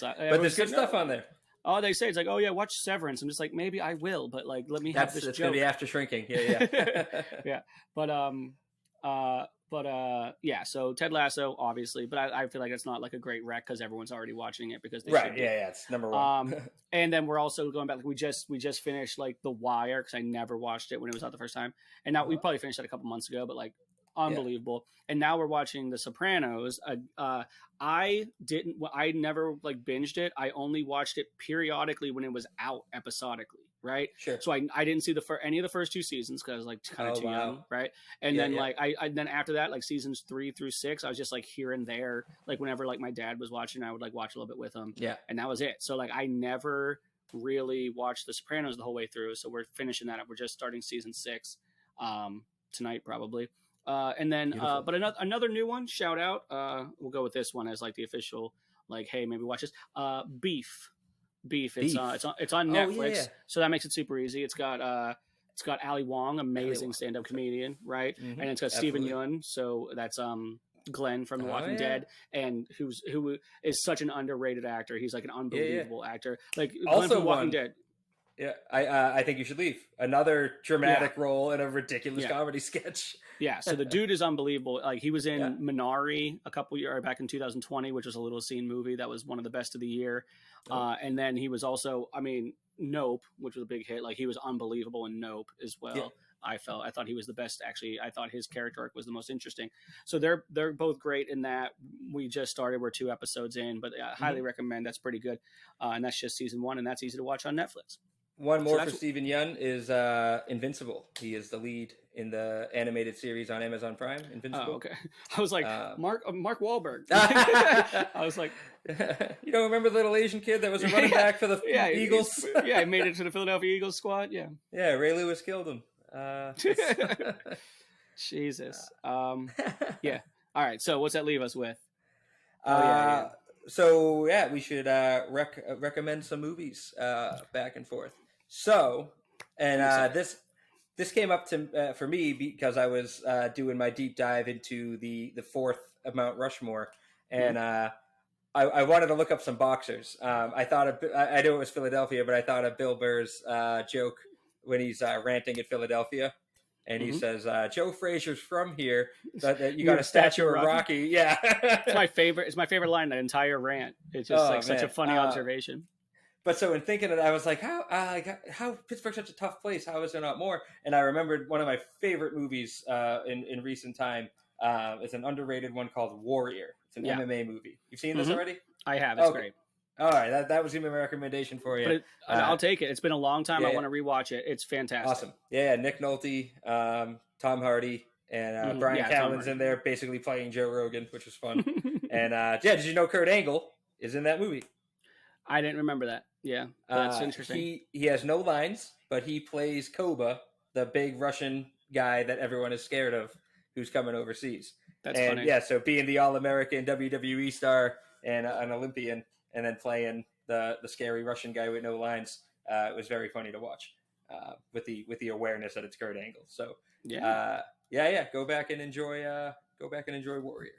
But there's good stuff on there.
Oh, they say it's like, oh yeah, watch Severance. I'm just like, maybe I will, but like, let me have this joke.
Gonna be after Shrinking. Yeah.
Yeah. But so Ted Lasso, obviously, but I feel like it's not like a great rec because everyone's already watching it because they should be.
Yeah, it's number one.
And then we're also going back. Like we just finished like The Wire because I never watched it when it was out the first time, and now we probably finished it a couple months ago, but like. Unbelievable. And now we're watching The Sopranos. I never like binged it. I only watched it periodically when it was out episodically, right?
Sure.
So I didn't see any of the first two seasons because I was like kind of too young, right? And then like I then after that, like seasons 3 through 6, I was just like here and there, like whenever like my dad was watching, I would like watch a little bit with him.
Yeah.
And that was it. So like I never really watched The Sopranos the whole way through. So we're finishing that up. We're just starting season 6 tonight probably. And then, but another new one, shout out, we'll go with this one as like the official, like, hey, maybe watch this, Beef. It's on Netflix. So that makes it super easy. It's got Ali Wong, amazing stand-up comedian. Right. Mm-hmm. And it's got Steven Yeun. So that's, Glenn from The Walking Dead, and who is such an underrated actor. He's like an unbelievable actor. Like
also
Glenn from The Walking Dead.
Yeah, I think you should leave. Another dramatic role in a ridiculous
Yeah.
comedy sketch.
Yeah, so the dude is unbelievable. Like he was in
Yeah.
Minari a couple years back in 2020, which was a little scene movie that was one of the best of the year. And then he was also, I mean, Nope, which was a big hit. Like he was unbelievable in Nope as well.
Yeah.
I thought he was the best. Actually, I thought his character arc was the most interesting. So they're both great in that. We just started. We're 2 episodes in, but I highly recommend. That's pretty good. And that's just season 1, and that's easy to watch on Netflix.
One more for Steven Yeun is Invincible. He is the lead in the animated series on Amazon Prime, Invincible.
Oh, okay. I was like, Mark Wahlberg. I was like,
you don't remember the little Asian kid that was a running back for the Eagles?
Yeah, he made it to the Philadelphia Eagles squad. Yeah.
Yeah, Ray Lewis killed him.
Jesus. Yeah. All right. So what's that leave us with?
So yeah, we should recommend some movies back and forth. So, and this came up to for me because I was doing my deep dive into the 4th of Mount Rushmore, and I wanted to look up some boxers. I thought I knew it was Philadelphia, but I thought of Bill Burr's joke when he's ranting at Philadelphia. And he says, Joe Frazier's from here, but you got a statue of Rocky. Yeah.
It's my favorite line in that entire rant. It's just such a funny observation.
But so in thinking of it, I was like, how Pittsburgh's such a tough place? How is there not more? And I remembered one of my favorite movies in recent time. It's an underrated one called Warrior. It's an MMA movie. You've seen this already?
I have. It's great.
All right, that was even my recommendation for you.
But I'll take it. It's been a long time. I want to rewatch it. It's fantastic.
Awesome. Yeah, Nick Nolte, Tom Hardy, and Brian Callen's in there, basically playing Joe Rogan, which was fun. And did you know Kurt Angle is in that movie?
I didn't remember that. Yeah, that's interesting.
He has no lines, but he plays Koba, the big Russian guy that everyone is scared of, who's coming overseas.
That's funny.
Yeah, so being the All-American WWE star and an Olympian, and then playing the scary Russian guy with no lines, it was very funny to watch with the awareness that it's Kurt Angle. So go back and enjoy Warrior.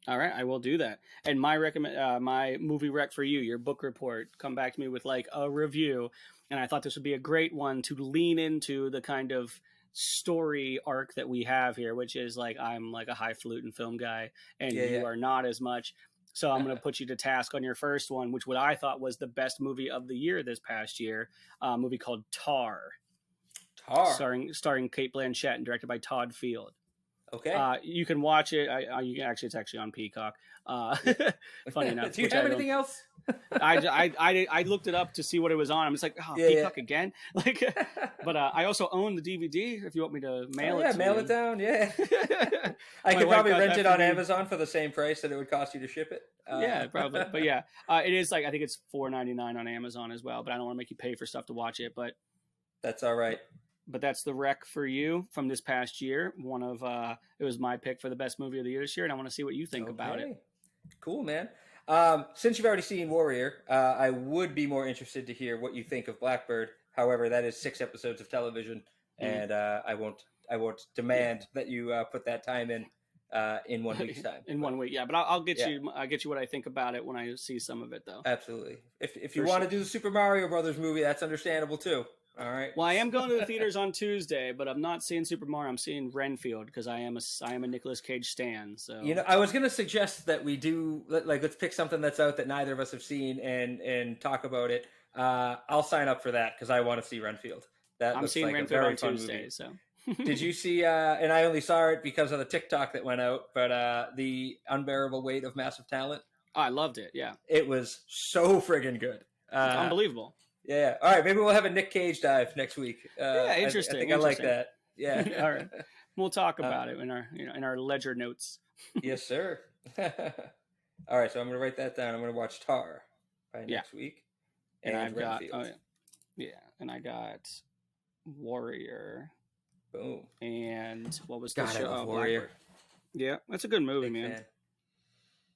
All right, I will do that. And my movie rec for you, your book report, come back to me with like a review. And I thought this would be a great one to lean into the kind of story arc that we have here, which is like I'm like a highfalutin film guy, and you are not as much. So I'm going to put you to task on your first one, which what I thought was the best movie of the year this past year, a movie called Tar. Starring Cate Blanchett and directed by Todd Field.
Okay.
You can watch it. It's actually on Peacock. Funny enough.
Do you have anything else?
I looked it up to see what it was on. I'm just like, Peacock again. Like, but I also own the DVD. If you want me to mail it,
yeah, mail it down. Yeah, I could probably rent it on Amazon for the same price that it would cost you to ship it.
Yeah, probably. But yeah, it is like I think it's $4.99 on Amazon as well. But I don't want to make you pay for stuff to watch it. But
that's all right.
But that's the rec for you from this past year. It was my pick for the best movie of the year this year, and I want to see what you think about it.
Cool, man. Since you've already seen Warrior, I would be more interested to hear what you think of Blackbird. However, that is 6 episodes of television, and I won't demand that you put that time in 1 week's time.
In 1 week, yeah. But I'll get you what I think about it when I see some of it, though.
Absolutely. If you want to do the Super Mario Brothers movie, that's understandable too. All right.
Well, I am going to the theaters on Tuesday, but I'm not seeing Super Mario. I'm seeing Renfield because I am a Nicolas Cage stan. So
I was going to suggest that we do let's pick something that's out that neither of us have seen and talk about it. I'll sign up for that because I want to see Renfield.
I'm seeing Renfield on Tuesday. Movie. So
did you see? And I only saw it because of the TikTok that went out. But the Unbearable Weight of Massive Talent.
Oh, I loved it. Yeah,
it was so friggin' good.
It's unbelievable.
Yeah. All right. Maybe we'll have a Nick Cage dive next week.
Interesting.
I think I like that. Yeah.
All right. We'll talk about it in our ledger notes.
Yes, sir. All right. So I'm going to write that down. I'm going to watch Tar by next week.
And I've got and I got Warrior.
Boom.
And what was the show?
I love Warrior.
Blackbird. Yeah, that's a good movie, man.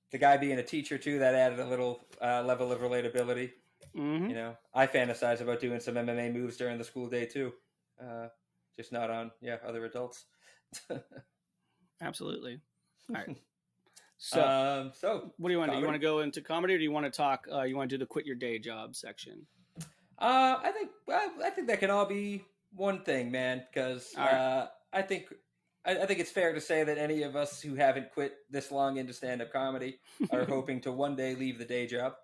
The guy being a teacher too, that added a little level of relatability.
Mm-hmm.
I fantasize about doing some MMA moves during the school day too, just not on other adults.
Absolutely. All right. So what do you want to do? You want to go into comedy, or do you want to talk? You want to do the quit your day job section?
I think that can all be one thing, man. Because
All right.
I think it's fair to say that any of us who haven't quit this long into stand-up comedy are hoping to one day leave the day job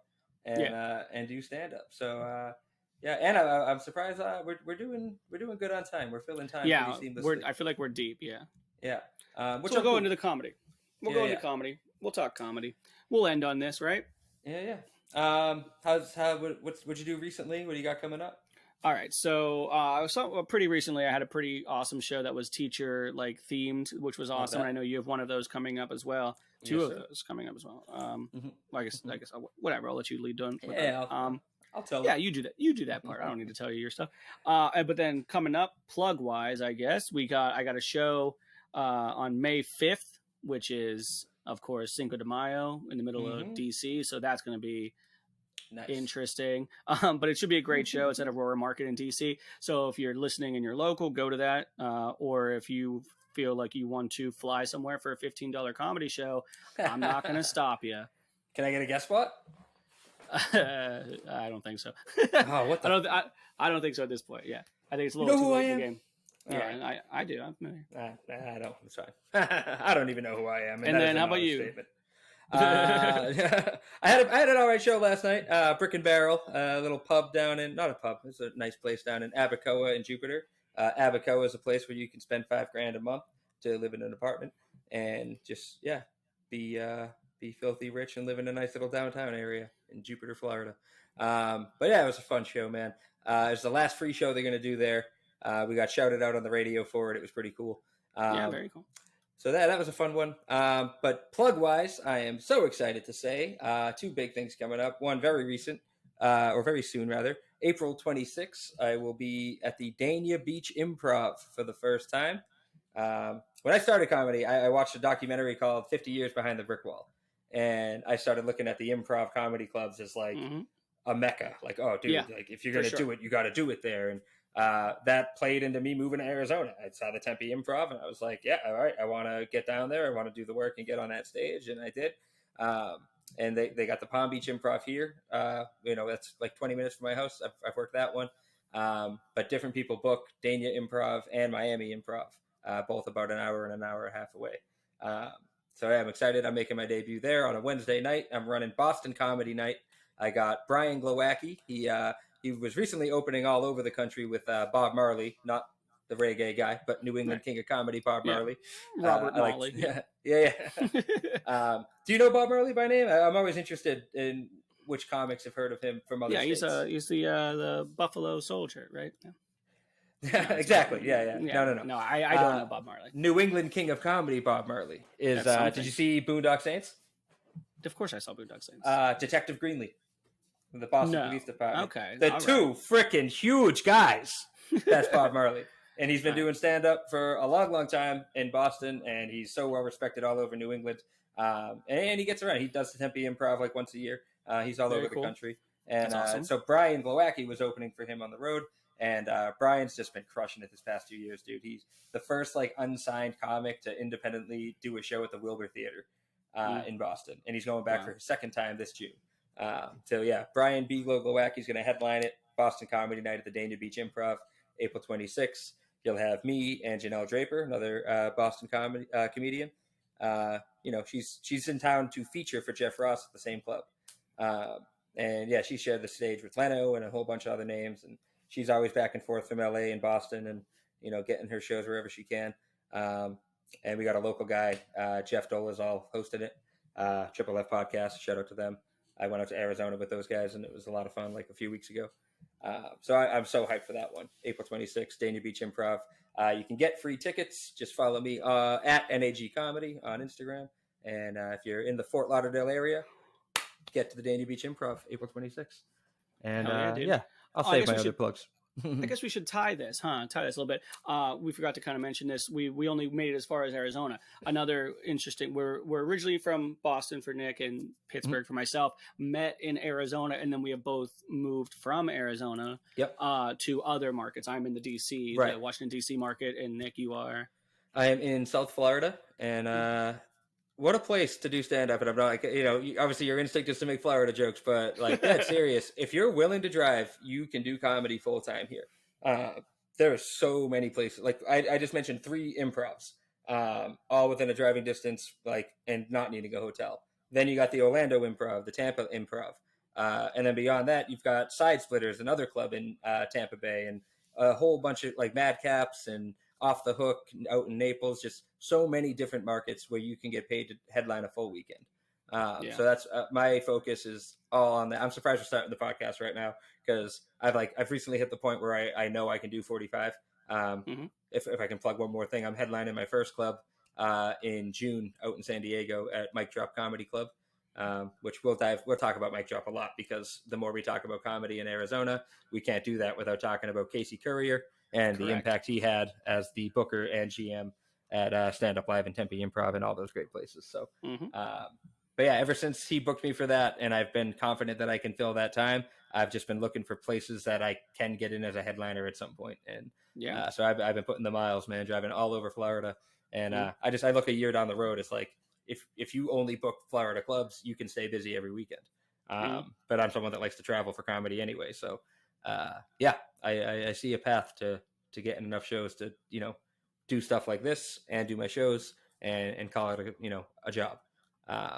Yeah.
and do stand-up. So yeah, and I'm surprised we're doing good on time. We're filling time
Yeah.
pretty seamlessly.
I feel like we're deep. Yeah.
Yeah.
So we'll go into the comedy. We'll go into
Yeah.
comedy. We'll talk comedy. We'll end on this, right?
Yeah. What'd you do recently? What do you got coming up?
All right. So I saw pretty recently. I had a pretty awesome show that was teacher like themed, which was
Love
awesome.
that.
I know you have one of those coming up as well. Two
Yes,
of
sir.
those coming up as well.
Mhm.
I guess whatever. I'll let you lead on. With
Yeah,
that.
I'll tell
Yeah,
you.
you do that. You do that part. I don't need to tell you your stuff. But then coming up, plug wise, I guess I got a show on May 5th, which is of course Cinco de Mayo in the middle of DC. So that's going to be
Nice.
interesting. But it should be a great show. It's at Aurora Market in DC. So if you're listening and you're local, go to that. Or if you feel like you want to fly somewhere for a $15 comedy show, I'm not going to stop you.
Can I get a guest spot?
I don't think so.
Oh, what the?
I don't think so at this point. Yeah, I think it's a little
You know
too
who
late
I
in the
am?
game. Yeah, I do. I'm familiar.
I don't. It's fine. I don't even know who I am.
And then how about you?
I had an alright show last night. Brick and Barrel, a little pub down in not a pub. It's a nice place down in Abacoa in Jupiter. Abacoa is a place where you can spend $5,000 a month to live in an apartment and just be filthy rich and live in a nice little downtown area in Jupiter, Florida. But yeah, it was a fun show, man. It was the last free show they're gonna do there. We got shouted out on the radio for it. It was pretty cool.
Yeah, very cool.
So that was a fun one. But plug-wise, I am so excited to say two big things coming up. One very recent, or very soon rather, April 26th, I will be at the Dania Beach Improv for the first time. When I started comedy, I watched a documentary called 50 Years Behind the Brick Wall. And I started looking at the improv comedy clubs as like a mecca. Like, oh, dude, like if you're going to do it, you got to do it there. And that played into me moving to Arizona. I saw the Tempe Improv, and I was like, yeah, all right, I want to get down there. I want to do the work and get on that stage, and I did. And they got the Palm Beach Improv here. That's like 20 minutes from my house. I've worked that one. But different people book Dania Improv and Miami Improv, both about an hour and an hour and a half away. So yeah, I'm excited. I'm making my debut there on a Wednesday night. I'm running Boston Comedy Night. I got Ryan Garasich. He was recently opening all over the country with Bob Marley, not the reggae guy, but New England King of Comedy, Bob Marley.
Robert Marley.
Yeah. Do you know Bob Marley by name? I'm always interested in which comics have heard of him from other states.
He's the Buffalo Soldier, right?
Yeah. Exactly. Yeah. No.
No, I don't know Bob Marley.
New England King of Comedy, Bob Marley is. Did you see Boondock Saints?
Of course, I saw Boondock Saints.
Detective Greenlee. The Boston Police Department.
Okay.
The two freaking huge guys. That's Bob Marley. And he's been doing stand-up for a long, long time in Boston, and he's so well-respected all over New England. And he gets around. He does the Tempe Improv like once a year. He's all over the country. And awesome. So Brian Glowacki was opening for him on the road, and Brian's just been crushing it this past 2 years, dude. He's the first like unsigned comic to independently do a show at the Wilbur Theater in Boston. And he's going back for his second time this June. So yeah, Brian B. Glowacki is going to headline it. Boston Comedy Night at the Dania Beach Improv, April 26th. You'll have me and Janelle Draper, another Boston comedy comedian. She's in town to feature for Jeff Ross at the same club. And yeah, she shared the stage with Leno and a whole bunch of other names. And she's always back and forth from LA and Boston and, getting her shows wherever she can. And we got a local guy, Jeff Dolezal, hosted it. Triple F Podcast, shout out to them. I went out to Arizona with those guys, and it was a lot of fun like a few weeks ago. So I'm so hyped for that one. April 26th, Dania Beach Improv. You can get free tickets. Just follow me at NAG Comedy on Instagram. And if you're in the Fort Lauderdale area, get to the Dania Beach Improv, April 26th. And I'll save my other plugs.
I guess we should tie this a little bit. We forgot to kind of mention this. We only made it as far as Arizona. Another interesting. We're originally from Boston for Nick and Pittsburgh for myself. Met in Arizona, and then we have both moved from Arizona to other markets. I'm in the DC, the Washington DC market, and Nick, you are.
I am in South Florida, and what a place to do stand up. And I'm not like, obviously your instinct is to make Florida jokes, but like that's serious. If you're willing to drive, you can do comedy full time here. There are so many places. Like I just mentioned 3 improvs, all within a driving distance, like, and not needing a hotel. Then you got the Orlando Improv, the Tampa Improv. And then beyond that, you've got Side Splitters, another club in Tampa Bay, and a whole bunch of like Madcaps and Off the Hook out in Naples. Just so many different markets where you can get paid to headline a full weekend. So that's my focus is all on that. I'm surprised we're starting the podcast right now because I've recently hit the point where I know I can do 45. If I can plug one more thing, I'm headlining my first club in June out in San Diego at Mic Drop Comedy Club. Which we'll talk about Mic Drop a lot because the more we talk about comedy in Arizona, we can't do that without talking about Casey Courier and the impact he had as the booker and GM at Stand Up Live and Tempe Improv and all those great places. So, but yeah, ever since he booked me for that, and I've been confident that I can fill that time, I've just been looking for places that I can get in as a headliner at some point. And so I've been putting the miles, man, driving all over Florida. And I look a year down the road. It's like, if you only book Florida clubs, you can stay busy every weekend. But I'm someone that likes to travel for comedy anyway. So, I see a path to getting enough shows to, do stuff like this and do my shows and call it a job.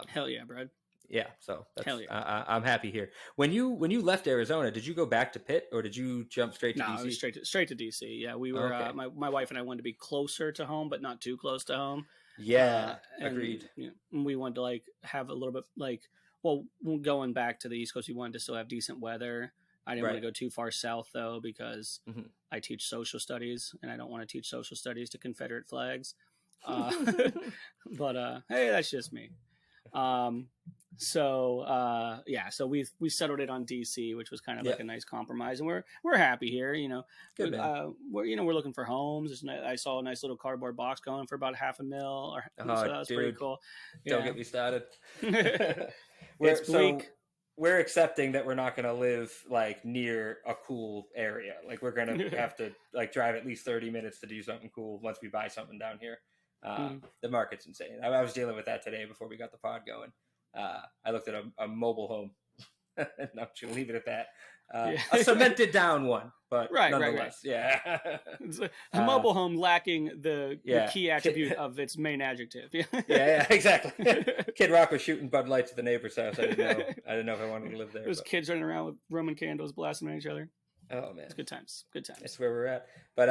Hell yeah, Brad.
Yeah. So that's,
hell yeah.
I'm happy here. When you left Arizona, did you go back to Pitt or did you jump straight to DC?
No, straight to DC. Yeah. We were, my wife and I wanted to be closer to home, but not too close to home.
Yeah, agreed.
We wanted to like have a little bit going back to the East Coast, we wanted to still have decent weather. I didn't want to go too far south though, because I teach social studies and I don't want to teach social studies to Confederate flags. But hey, that's just me. So we settled it on DC, which was kind of like a nice compromise, and we're happy here.
Good,
we're looking for homes. I saw a nice little cardboard box going for about $500,000, so that was pretty cool.
Don't get me started.
It's bleak.
We're accepting that we're not going to live like near a cool area. Like we're going to have to like drive at least 30 minutes to do something cool once we buy something down here. The market's insane. I was dealing with that today before we got the pod going. I looked at a mobile home. I'm just going to leave it at that. A cemented down one, but nonetheless, yeah.
A mobile home lacking the key attribute of its main adjective.
Yeah, exactly. Kid Rock was shooting Bud Lights at the neighbor's house. I didn't know if I wanted to live there.
There's kids running around with Roman candles blasting at each other.
Oh man,
it's good times. Good times.
That's where we're at. But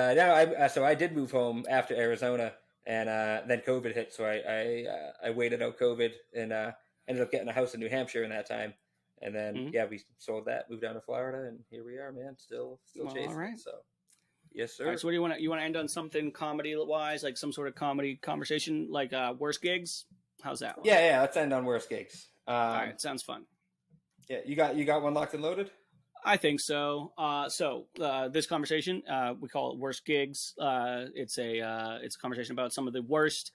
so I did move home after Arizona, and then COVID hit. So I waited out COVID and ended up getting a house in New Hampshire in that time. And then, we sold that, moved down to Florida, and here we are, man. Still chasing. All right. So, yes, sir.
All right, so what do you want to end on something comedy-wise, like some sort of comedy conversation, like worst gigs? How's that one?
Yeah. Let's end on worst gigs.
All right, sounds fun. Yeah,
you got one locked and loaded?
I think so. This conversation, we call it worst gigs. It's a conversation about some of the worst.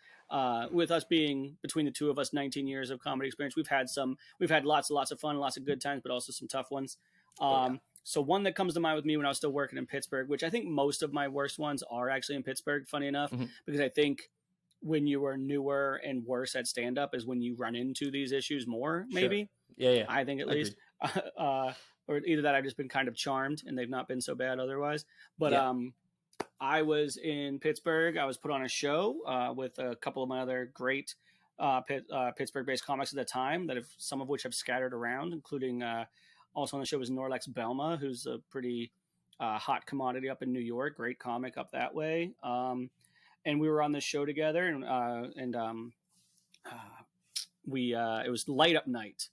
With us being between the two of us 19 years of comedy experience, we've had lots of fun, lots of good times, but also some tough ones. So one that comes to mind with me when I was still working in Pittsburgh, which I think most of my worst ones are actually in Pittsburgh, funny enough, because I think when you are newer and worse at stand-up is when you run into these issues more, maybe.
Sure. Yeah.
I think at least. Or either that I've just been kind of charmed and they've not been so bad otherwise. But I was in Pittsburgh. I was put on a show with a couple of my other great Pittsburgh-based comics at the time, some of which have scattered around, including also on the show was Norlex Belma, who's a pretty hot commodity up in New York, great comic up that way. And we were on this show together, and it was Light Up Night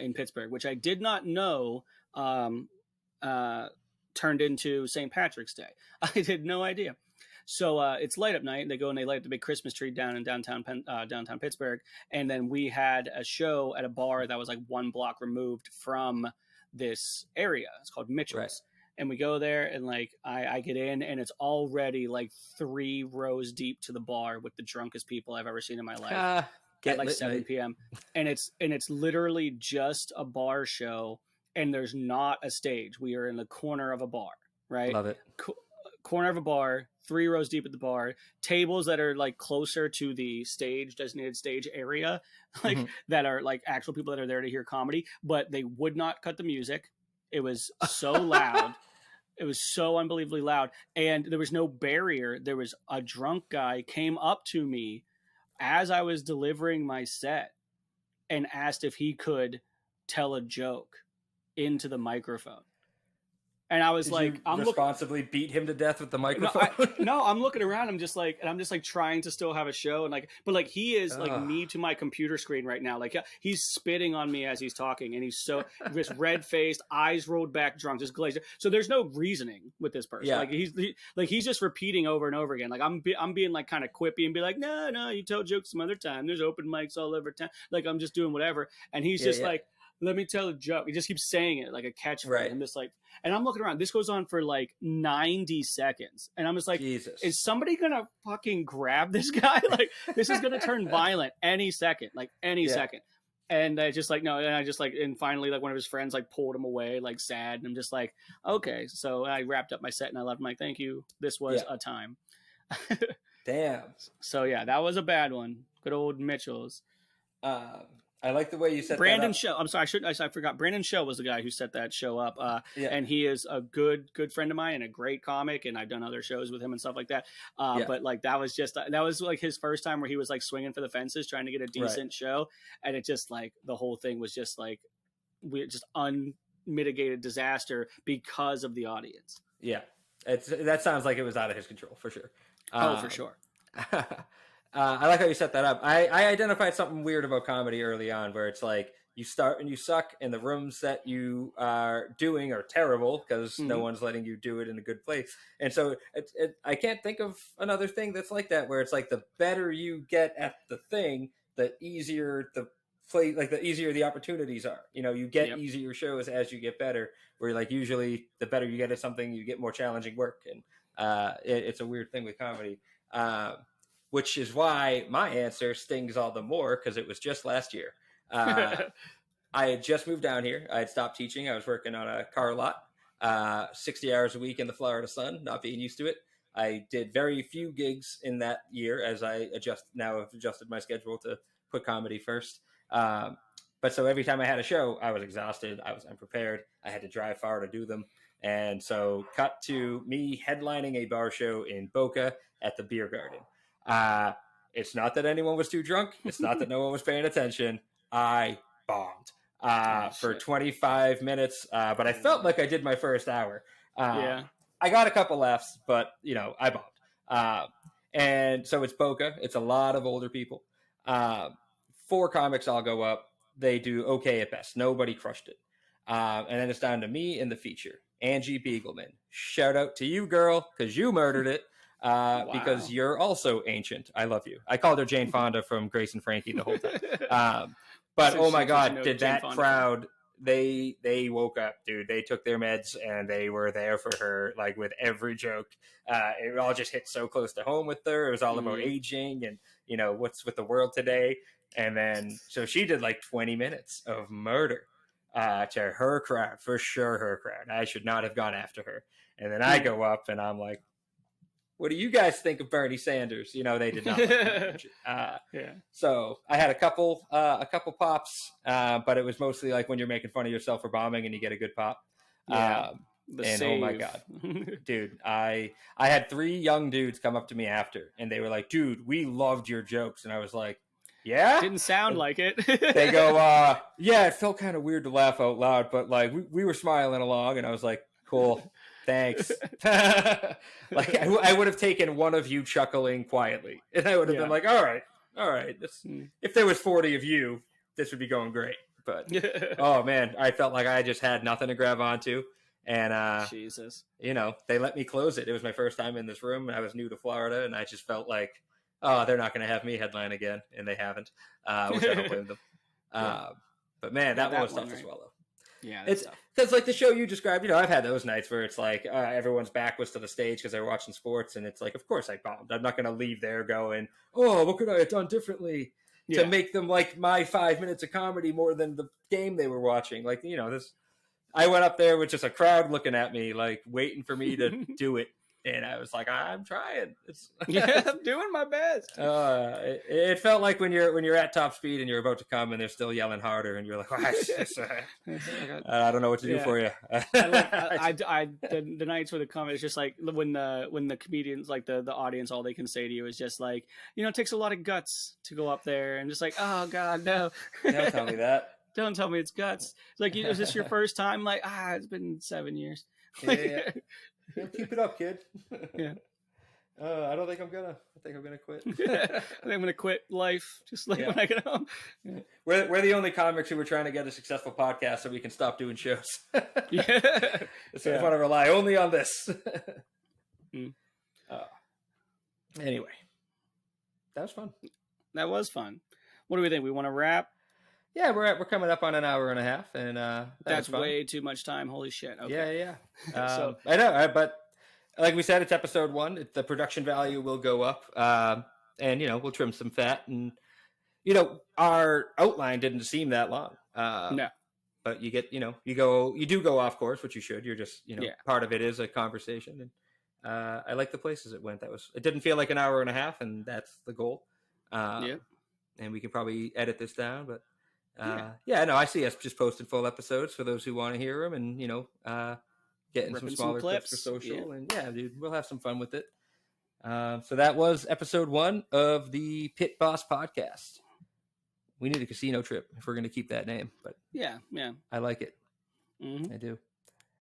in Pittsburgh, which I did not know turned into St. Patrick's Day. I had no idea. So it's Light Up Night, and they go and they light the big Christmas tree down in downtown Pittsburgh. And then we had a show at a bar that was like 1 block removed from this area. It's called Mitchell's. Right. And we go there, and like I get in, and it's already like 3 rows deep to the bar with the drunkest people I've ever seen in my life. At like 7 p.m. And it's literally just a bar show, and there's not a stage. We are in the corner of a bar, right?
Love it.
corner of a bar, 3 rows deep at the bar, tables that are like closer to the designated stage area, like that are like actual people that are there to hear comedy, but they would not cut the music. It was so loud. It was so unbelievably loud. And there was no barrier. There was a drunk guy came up to me as I was delivering my set and asked if he could tell a joke into the microphone. And I was
Did
like,
you
I'm
responsibly beat him to death with the microphone.
No, I'm looking around. I'm just like trying to still have a show. And like, but like he is like me to my computer screen right now. Like he's spitting on me as he's talking. And he's so just red faced, eyes rolled back, drunk, just glazed. So there's no reasoning with this person.
Yeah.
Like he's just repeating over and over again. Like I'm being like kind of quippy and be like, no, you tell jokes some other time. There's open mics all over town. Like I'm just doing whatever. And he's just like, let me tell a joke. He just keeps saying it like a catchphrase. Right. I'm just like, and I'm looking around. This goes on for like 90 seconds. And I'm just like, Jesus. Is somebody going to fucking grab this guy? Like, this is going to turn violent any second, like any second. And I just like, no. And I just like, and finally, like one of his friends like pulled him away, like sad. And I'm just like, okay. So I wrapped up my set and I left. I'm like, thank you. This was a time.
Damn.
So yeah, that was a bad one. Good old Mitchell's.
I like the way you set
Brandon
that up.
Show. I'm sorry, I forgot. Brandon Show was the guy who set that show up, and he is a good friend of mine and a great comic. And I've done other shows with him and stuff like that. But like that was like his first time where he was like swinging for the fences trying to get a decent show, and it just like the whole thing was just like just unmitigated disaster because of the audience.
Yeah, that sounds like it was out of his control for sure.
For sure.
I like how you set that up. I identified something weird about comedy early on where it's like you start and you suck and the rooms that you are doing are terrible because no one's letting you do it in a good place. And so I can't think of another thing that's like that where it's like the better you get at the thing, the easier the play, like the easier the opportunities are. You know, you get easier shows as you get better, where like usually the better you get at something, you get more challenging work. And it's a weird thing with comedy. Which is why my answer stings all the more because it was just last year. I had just moved down here. I had stopped teaching. I was working on a car lot, 60 hours a week in the Florida sun, not being used to it. I did very few gigs in that year as I have adjusted my schedule to put comedy first. But so every time I had a show, I was exhausted. I was unprepared. I had to drive far to do them. And so cut to me headlining a bar show in Boca at the Beer Garden. It's not that anyone was too drunk. It's not that no one was paying attention. I bombed for 25 minutes, but I felt like I did my first hour. I got a couple laughs, but I bombed. And so it's Boca. It's a lot of older people. 4 comics all go up. They do okay at best. Nobody crushed it. And then it's down to me in the feature. Angie Beagleman. Shout out to you, girl, because you murdered it. Because you're also ancient. I love you. I called her Jane Fonda from Grace and Frankie the whole time. But oh my God, did that crowd, they woke up, dude. They took their meds and they were there for her, like with every joke. It all just hit so close to home with her. It was all about aging and, what's with the world today. And then, so she did like 20 minutes of murder to her crowd, for sure her crowd. I should not have gone after her. And then I go up and I'm like, what do you guys think of Bernie Sanders? They did not. So I had a couple pops, but it was mostly like when you're making fun of yourself for bombing and you get a good pop. And oh my God, dude, I had 3 young dudes come up to me after and they were like, dude, we loved your jokes. And I was like, yeah,
didn't sound like it.
They go, yeah, it felt kind of weird to laugh out loud, but like we were smiling along and I was like, cool. Thanks. Like I would have taken one of you chuckling quietly, and I would have been like, "All right. If there was 40 of you, this would be going great." But oh man, I felt like I just had nothing to grab onto, and
Jesus,
they let me close it. It was my first time in this room, and I was new to Florida, and I just felt like, oh, they're not going to have me headline again, and they haven't, which I don't blame them. But man, that one was tough to swallow.
Yeah,
it's because like the show you described, I've had those nights where it's like everyone's back was to the stage because they're watching sports, and it's like, of course I bombed. I'm not going to leave there going, oh, what could I have done differently to make them like my 5 minutes of comedy more than the game they were watching. Like, this, I went up there with just a crowd looking at me, like waiting for me to do it. And I was like, I'm trying.
Yeah, I'm doing my best.
It felt like when you're at top speed and you're about to come and they're still yelling harder and you're like, I don't know what to do for you.
The nights where the comment is just like when the comedians, like the audience, all they can say to you is just like, it takes a lot of guts to go up there, and just like, oh God, no.
Don't tell me that.
Don't tell me it's guts. It's like, is this your first time? Like, it's been 7 years.
Yeah. Keep it up, kid.
Yeah.
I don't think I'm gonna. I think I'm gonna quit.
I think I'm gonna quit life just like when I get home. Yeah.
We're the only comics who are trying to get a successful podcast so we can stop doing shows.
Yeah.
So I want to rely only on this. Anyway, that was fun.
That was fun. What do we think? We want to wrap?
Yeah, we're coming up on an hour and a half, and
that's way too much time. Holy shit! Okay.
Yeah. So I know, but like we said, it's episode 1. The production value will go up, and we'll trim some fat, and our outline didn't seem that long.
No,
but you get you do go off course, which you should. You're just part of it is a conversation, and I like the places it went. It didn't feel like an hour and a half, and that's the goal. And we can probably edit this down, but. I see us just posting full episodes for those who want to hear them, and getting some smaller clips for social, and dude, we'll have some fun with it. So that was episode 1 of the Pitt Bos podcast. We need a casino trip if we're going to keep that name, but
yeah,
I like it.
Mm-hmm.
I do.